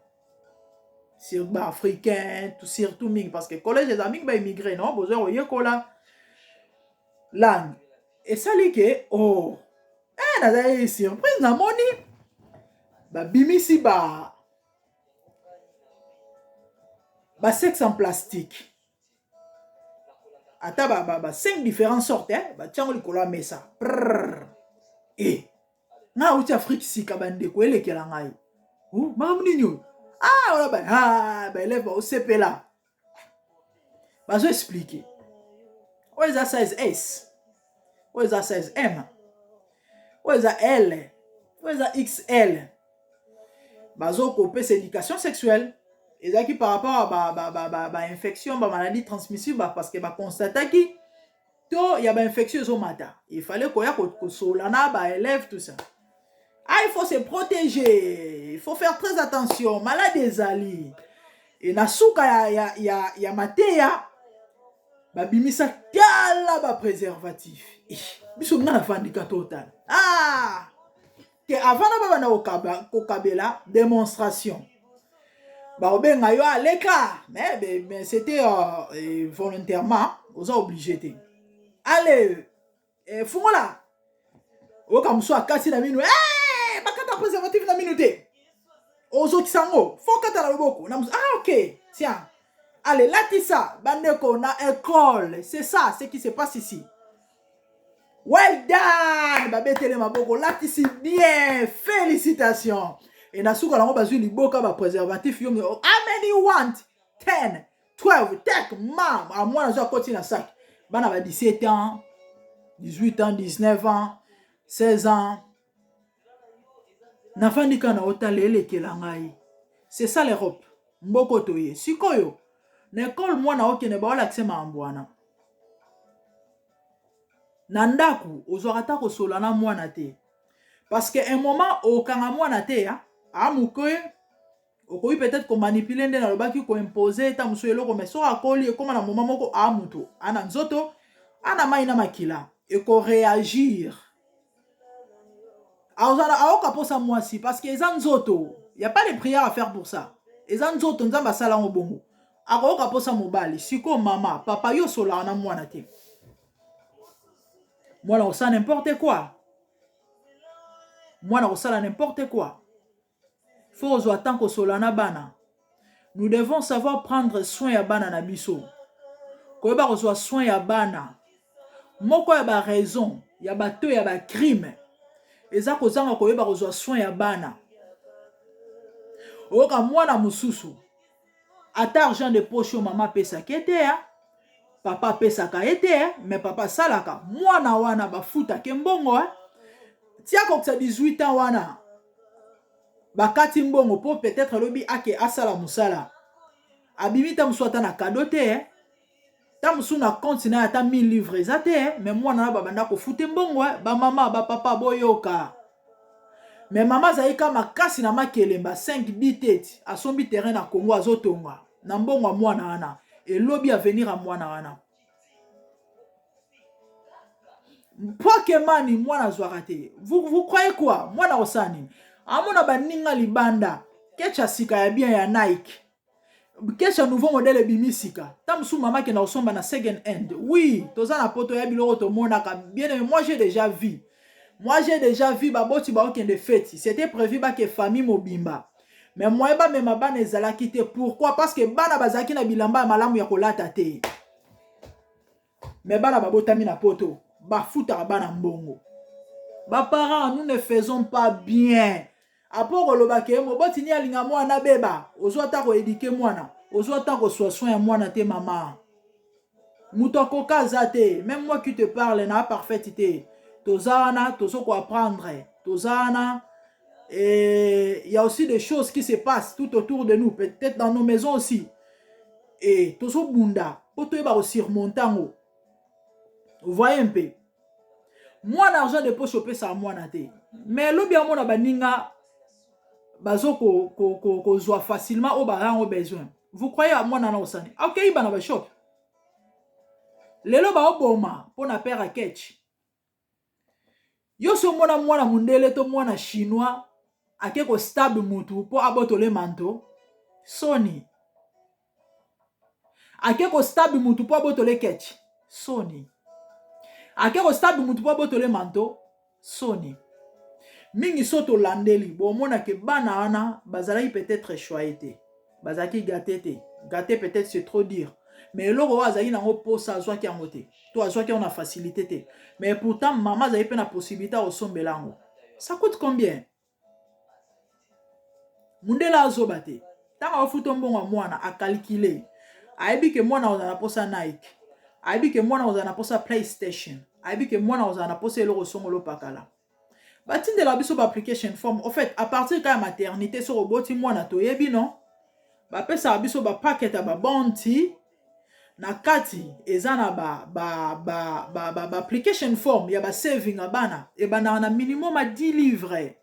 sur ba africain tout surtout ming parce que collège les amis ba immigré non besoin oyekola langue et ça li que oh nazali surprise na moni ba bimisi ba sexe en plastique ata ba 5 différentes sortes hein ba tiango likolo mesa et na uti Afrique sika bandeko elekela ngai makamninyo voilà ba élève au CP là bazo expliquer où est ça 16S où est ça 16M où est ça L où est ça XL bazo copé c'est éducation sexuelle et ça qui par rapport à infection maladie transmissible parce que constate qui to il y a infectieuse au matin il fallait qu'on y a solana ba élève tout ça. Il faut se protéger, il faut faire très attention, malade des alliés. Et na souka ya mateya ba bimisa kala ba préservatif. Biso ngana fandika total. Que avant na na okabela démonstration. Ba obenga yo aleka, mais c'était volontairement, on a obligé. Allez, fungola. Okamso akasi na minu. Bakata préservatif na minute. Ozo kisango, faut kata na loboko. Ok, tiens. Allez, latissa, bandeko na école. C'est ça, ce qui se passe ici. Well done, babetele maboko, latisi bien, félicitations. Et na souka lango bazui liboka ba préservatif yo. How many you want? 10, 12, take mam. A moi na zo koti na sac. Bana ba 17 ans, 18 ans, 19 ans, 16 ans. Nafandika na otalele kelangai. C'est ça l'Europe. Mboko toye. Sikoyo. N'école moi na okene ba wala kse maambwana. Nandaku ozorata ko solana mwana te. Parce que un moment okanga mwana te ya, amukoye okoyi peut-être ko manipuler ndena lobaki ko imposer ta muso eloko mais so akoli e koma na moment moko amuto. Ana nzoto, ana maina makila et ko réagir. Parce que les anzoto, il n'y a pas de prière à faire pour ça. Les anzoto, nous avons ça en bongo. Alors, on a mobile. Siko maman, papa yo sola na moi nate. Moi là, on sait n'importe quoi. Moi là, on sait n'importe quoi. faut attendre que solana bana. Nous devons savoir prendre soin ya bana na biso. Koyeba kozwa soin ya bana. Moko ya ba raison, ya ba to ya ba crime. Eza kozanga koyeba kozwa soin ya bana. Oka mwana mususu. Ata argent de poche maman pesa kete ya. Papa pesa ka ete mais papa salaka. Mwana wana bafuta ke mbongo Tia koksa 18 ans wana. Bakati mbongo po peut-être lobi ake asala musala. Abimita muswata na kadote ta musu na compte na ata 1000 livres ate mais mwana na babanda ko fute mbongo ba mama ba papa boyoka. Mais mama zaika makasi na makelemba 5 10 asombi terrain na Congo azotonga na mbongo mwana wana et lobi à venir à mwana wana. Pokemani mwana zwakate. Vous croyez quoi? Mwana osani. Amona baninga libanda. Kecha sika ya bien ya Nike. Kecha nouveau modèle bimisika. Tamsu mama ke na osomba na second hand. Oui, toza na poto ya biloko to monaka. Bien aimé, moi j'ai déjà vu. Moi j'ai déjà vu baboti ba okende fête. C'était prévu ba ke famille mobimba. Mais moi ba mema bana ezala kite. Pourquoi? Parce que bana bazaki na bilamba malamu ya kolata te. Mais bana babotami na poto. Bafuta bana mbongo. Ba parents, nous ne faisons pas bien. Apo kolobake moboti ni alinga mwana beba. Ozo ata ko éduquer mwana. Ozo ata ko soin ya mwana te mama. Mutoko kazate. Même moi qui te parle na parfaité. Tozana, tozo ko apprendre. Tozana. Et il y a aussi des choses qui se passent tout autour de nous, peut-être dans nos maisons aussi. Et tozo bunda. Poto eba aussi remontango. Vous voyez un peu. Moi, l'argent de poche choper ça moi na te. Mais l'obi a mona baninga bazo ko zoa facilement au baran au besoin. Vous croyez à moi na osani? OK, bana ba shop. Lelo ba oboma pour na père à ketch. Yo so mona mwana mundele to mwana chinois akeko stable mutu pour abotole manto. Sony. Akeko stable mutu pour abotole ketch. Sony. Akeko stable mutu po botole manto Sony. Mingi soto landeli bo mona ke bana ana bazalaki peut-être choyé. Bazaki gâté. Gâté peut-être c'est trop dire. Mais loko azaki nango posa azwa ki angote. To azwa ki on a facilité te. Mais pourtant maman azaki pe na possibilité au sombelango. Ça coûte combien? Mundela azobate. Tanga ofuto mbongo mwana a calculer. Aibi ke mwana ozana posa Nike. Aibi ke mwana ozana posa PlayStation. Aibi ke mwana ozana posa eloko songolo pakala. Batinde la biso ba application form. En fait, à partir de la maternité sur roboti mwana to yebi non. Ba pesa biso ba paquet ba bonti na kati ezana ba application form ya ba saving abana e bana na minimum à 10 livres.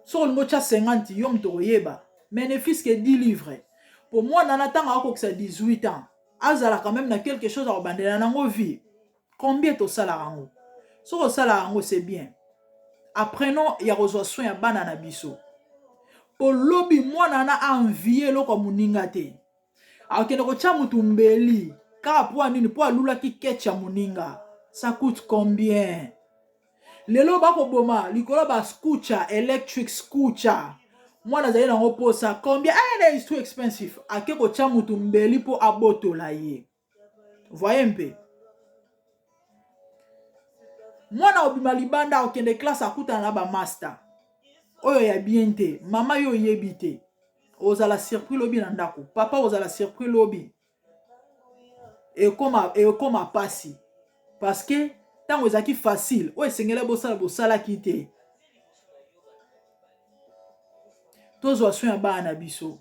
Sur le mocha 50 yom to yeba. Bénéfice que 10 livres. Pour moi nana tanga ko que 18 ans. Azala quand même na quelque chose à abandonner dans nos vies. Combien to salarango? So ko salarango c'est bien. Apprenons ya rezo soin ya bana na biso. Pour lobby moi nana envier loko muninga te. Akende ko cha mutu mbeli. Ka po nini po alula ki ketcha muninga. Ça coûte combien? Lelo bako boma likolo ba scooter, electric scooter. Moi nazali na posa combien? Ah, it's too expensive. Akeko cha mutu mbeli po abotola ye. Voyez un peu. Moi na obima libanda okende classe akuta na ba master. Oyo ya bien te. Mama yo yebite. Ozala surpris lobi na ndako. Papa ozala surpris lobi. Et comme passi. Parce que tant ozaki facile. Oyo sengela bosala kite. Tozo soin ba na biso.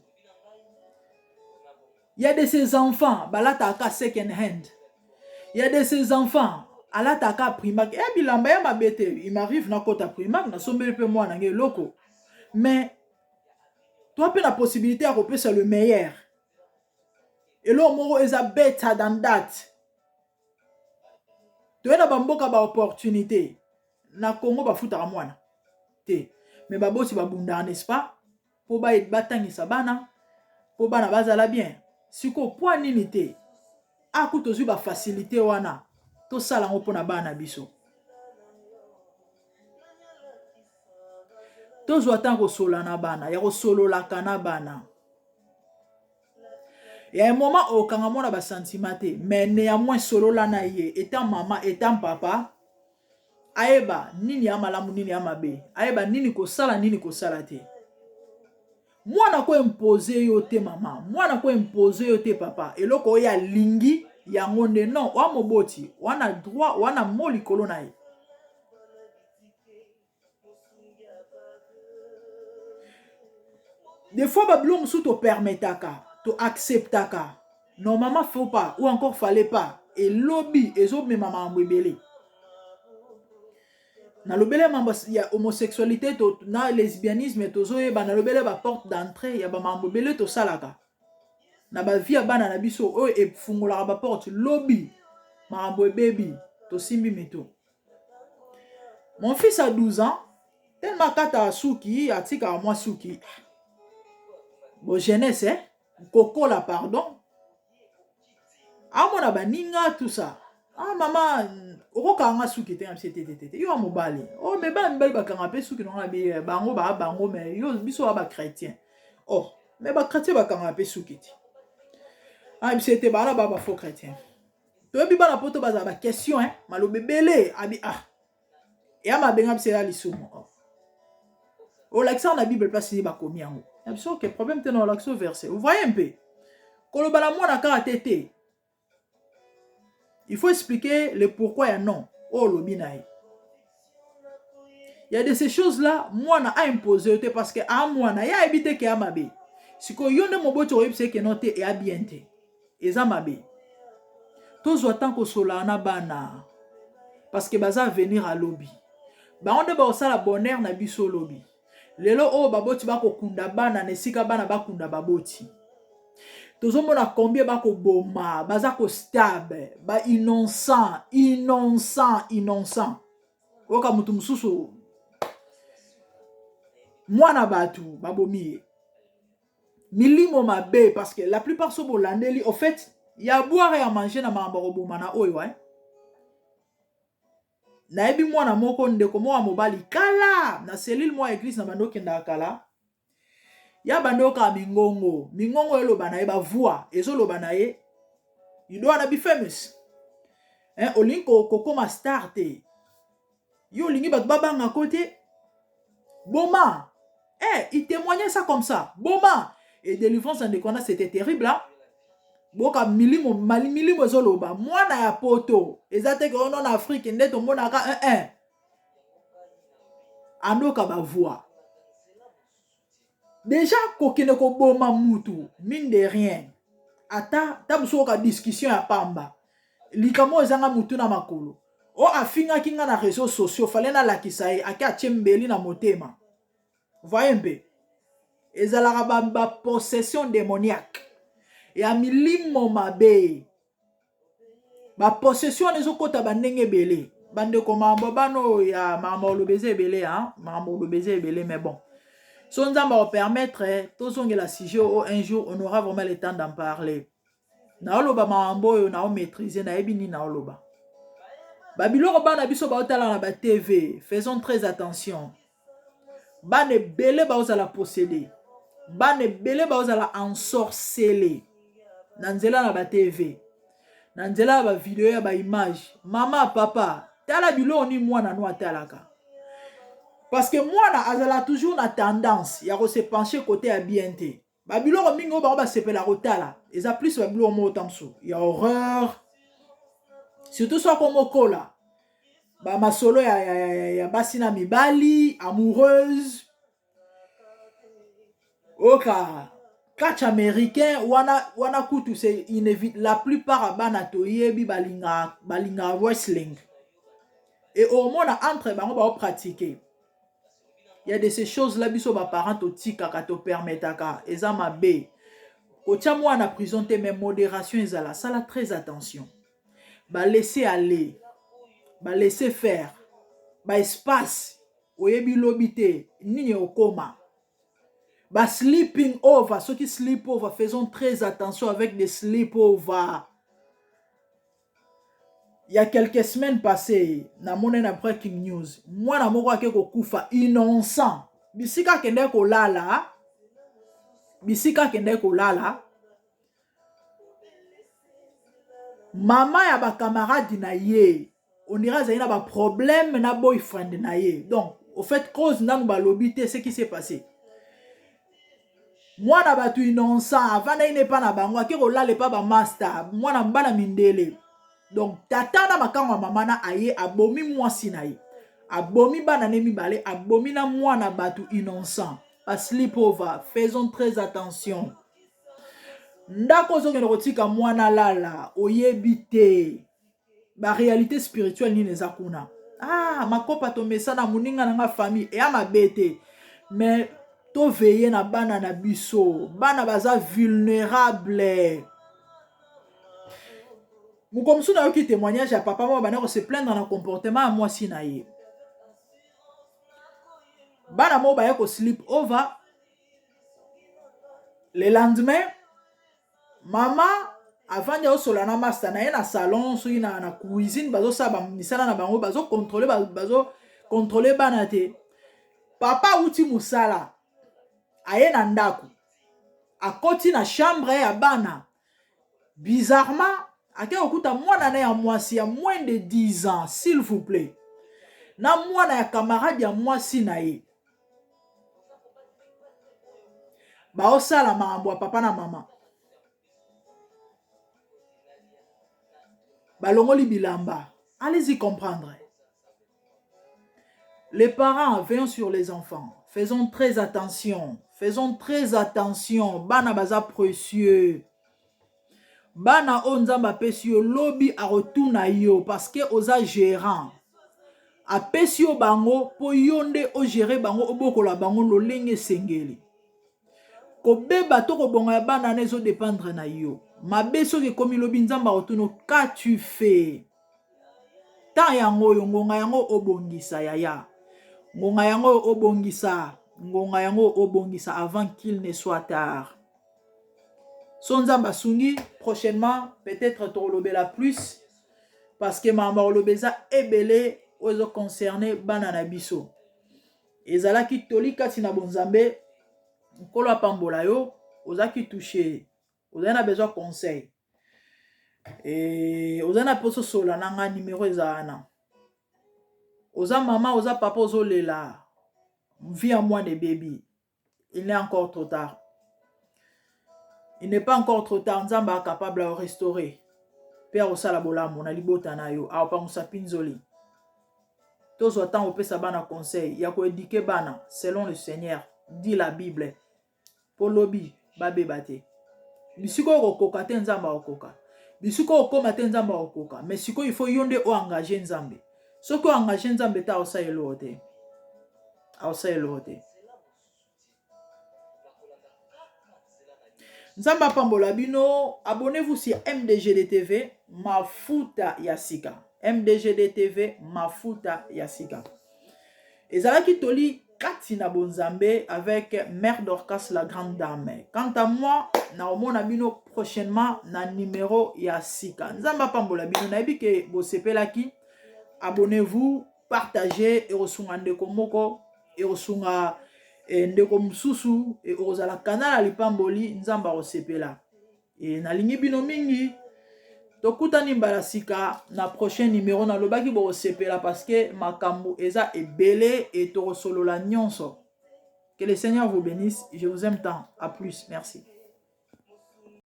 Il y a de ces enfants, balata aka second hand. Il y a de ces enfants, alata aka primac. Eh bilamba ya mabete, il m'arrive na kota primac, na sombele pe moi na nge loko. Mais toi pe la possibilité à repérer le meilleur. Et là moro is a better than that. Tu as bamboka ba opportunité. Na Congo ba futa mwana. Te. Mais ba bosi ba bunda n'est-ce pas? Po ba et batangisa bana. Po bana bazala bien. Siko point nini te. Aku tozu ba facilité wana. To sala ngo pona bana biso. tozwa tant kosola na bana ya kosololaka na bana. Il y a un moment où quand on a des sentiments, mais néanmoins solo la na ye, étant maman, étant papa, aeba nini ya malamu nini ya mabe, aeba nini ko sala te. Moi na ko imposer yo te maman, moi na ko imposer yo te papa, et loko ya lingi ya ngonde non, wa moboti, wana droit, wana moli kolo na ye. Des fois bablo musu to permetaka. Tu acceptes normalement faut pas ou encore fallait pas et lobby et zo me maman mbebele na lobele mamba ya homosexualité to na lesbianisme to zo ba na lobele ba porte d'entrée ya ba mbebele to salaka na ba via bana na biso o e fungola ba porte lobby mambo baby to simbi meto. Mon fils a 12 ans tellement kata suki atika moi suki bon jeunesse hein Coco la pardon. Ah mon abaninga tout ça. Ah maman, oko nga suki te amctt. Yo amobali. Oh mais ba mbeli ba kanga pe suki non be bango ba bango mais yo biso ba chrétien. Oh, mais ba chrétien ba kanga pe suki te. Ah c'était ba la ba faux chrétien. To bi ba na poto ba za ba question hein, malobe belé abi ah. Et ama benga c'est la lisumo. Oh l'accent la Bible pas si ba komi yango. C'est sûr que le problème est dans l'accent versé. Vous voyez un peu? Il faut expliquer le pourquoi et non. Oh, le binaï. Il y a de ces choses-là, moi, on a imposé parce que à moi, on a habité que à ma bé. Si qu'on y a un mot c'est que non et à bien te. Et ça ma bé. Tous autant que cela na bana. Parce que baza venir à lobby. Ba on deba ça la bonheur na biso lobby. Lelo oh baboti ba ko kunda bana nesika bana ba kunda baboti. Tozomona combien ba ko boma, baza ko stable, ba innocent. Oka mutu mususu mwana batu babomi. Milimo mabe parce que la plupart sont bolandeli au fait, il y a à boire et à manger na mambaro bomana oyo hein. Na ebi mwana moko ndeko mo mobali kala na selile mo église na bando kenda kala. Ya bandoka mingongo eloba na ye ba voix ezoloba na ye you don't wanna be famous hein olinko kokoma star te yo lingi bat babanga côté boma il témoignait ça comme ça boma et délivrance en déconne c'était terrible là boka milimo ezoloba mwana ya poto ezate ko non Afrique ndeto mona ka andoka ba voix. Déjà, kokene ko boma mutu, mine de rien. Ata, tabuso ka discussion ya pamba. Likamo ezanga mutu na makolo. O afinga kinga na réseaux sociaux, fallait na lakisaye, ake achembeli na motema. Voyez un peu. Ezalaka ba possession démoniaque. Et a milimo mabe. Ba possession nezo kota bandenge belé. Bande ko mambo bano ya mama lobeze belé hein, mama lobeze belé mais bon. Si on va permettre, la sujet un jour, on aura vraiment le temps d'en parler. Naoloba mambo, na maîtriser, na ebini naoloba. Babylon bana biso ba otala na ba TV, faisons très attention. Bane belé ba ozala posséder. Bane belé ba ozala ensorceler. Nanzela na ba TV. Nanzela ba vidéo ya ba image. Mama, papa, tala bilo ni mwana no atalaka. Parce que moi, azala toujours na tendance, ya ko se pencher côté à bienté. Babylon mingo ba se pela rotala. Eza plus babylon mo tamso. Ya horreur. Surtout soit comme okola. Ba masolo ya basina mibali, amoureuse. Oka catch américain wana kutu c'est inévitable. La plupart bana toyebi balinga wrestling. Et au moins entre bango ba pratiquer. Il y a de ces choses-là, biso ba parents to tika ka to permetaka eza mabe. Kotia moi na prison te mais modération ezala, ça la très attention. Ba laisser aller, ba laisser faire, ba espace oyebi lobité nini okoma. Ba sleeping over, ceux qui sleep over, faisons très attention avec des sleep over. Il y a quelques semaines passées, na breaking news, moi na moko ake ko kufa innocent. bisika kende kolala, bisika kende kolala, mama ya ba camarade na ye, on dirait qu'il y a un problème na boyfriend na ye. Donc, au fait, cause nan ba lobité, ce qui s'est passé. Moi na batu innocent, avant na ine pa na bango, ki kolala pa ba master, moi na mbana mindele. Donc, tata na makango mama na aye abomi mwasi na ye. Abomi bana ne mibale, abomi na mwana batu innocent. Pas sleepover, faisons très attention. Ndako zo ngeno kotika mwana lala, oyebite. Ba réalité spirituelle ni neza kuna. Ah, makopa to mesana muninga na nga famille et ama bete. Mais to veiller na bana na biso, bana baza vulnérable. Mukomsu na yoki témoignage ya papa mo bana ko se plaindre na comportement à moi si na ye. Bana mo ba ko sleep over. Le lendemain, maman avant de solo na master na na salon so na cuisine bazo sa ba misala na bango bazo contrôler bana te. Papa uti musala aye na ndako akoti na chambre ya bana. Bizarrement ake okuta mwana na ya mwasi ya moins de 10 ans s'il vous plaît. Na mwana ya camarade ya mwasi na ye. Ba osala mambo ya papa na mama. Balongoli bilamba. Allez-y comprendre. Les parents veillent sur les enfants. Faisons très attention. Faisons très attention. Bana baza précieux. Bana onzamba pesio lobby a retourna yo parce que oza gérant. A pesio bango po yonde o gérer bango obokola bango lolenge sengeli. Ko beba to ko bonga bana nezo dépendre na yo. Mabeso ke komi lobi nzamba retourno qu'as-tu fait? Ta yango yo ngonga yango obongisa yaya. Ngonga yango obongisa. Ngonga yango obongisa avant qu'il ne soit tard. Sonzamba sungi prochainement peut-être torolobela plus parce que mama olobeza ebele ozo concerné banana biso. Ezalaki toli kati na bonzambe nkolo apambola yo ozaki touché. Ozana besoin conseil. Et ozana poso sola nanga numéro ezana. Oza maman, oza papa, ozo lela. Vie à moi des bébés. Il n'est encore trop tard. Il n'est pas encore trop tard. Nzamba capable de restaurer. Père osala bolambo na libota na yo. A pa musa pinzoli. Tous autant opé sa bana conseil. Ya ko éduquer bana selon le Seigneur. Dit la Bible. Polobi babe bate. Bisiko okoka te nzamba okoka. Bisiko okoma te nzamba okoka. Mais siko il faut yonde o engager nzambe. Ce qui engagé nzambe ta osa elote. Osa elote. Nzamba pambola bino, abonnez-vous sur MDGD TV, Mafuta Yasika. MDGD TV, Mafuta Yasika. Ezalaki toli Katina Bonzambe avec Mère Dorcas la grande dame. Quant à moi, na omona bino prochainement na numéro Yasika. Nzamba pambola bino na yebi ke bo sepelaki. Abonnez-vous, partagez et resunga ndeko moko et resunga ndeko mususu et ozala kanala lipamboli nzamba osepela. Et na lingi bino mingi tokutani mbala sika na prochain numéro na lobaki bo osepela parce que makambo eza ebele et to solola nyonso. Que le Seigneur vous bénisse. Je vous aime tant. À plus. Merci.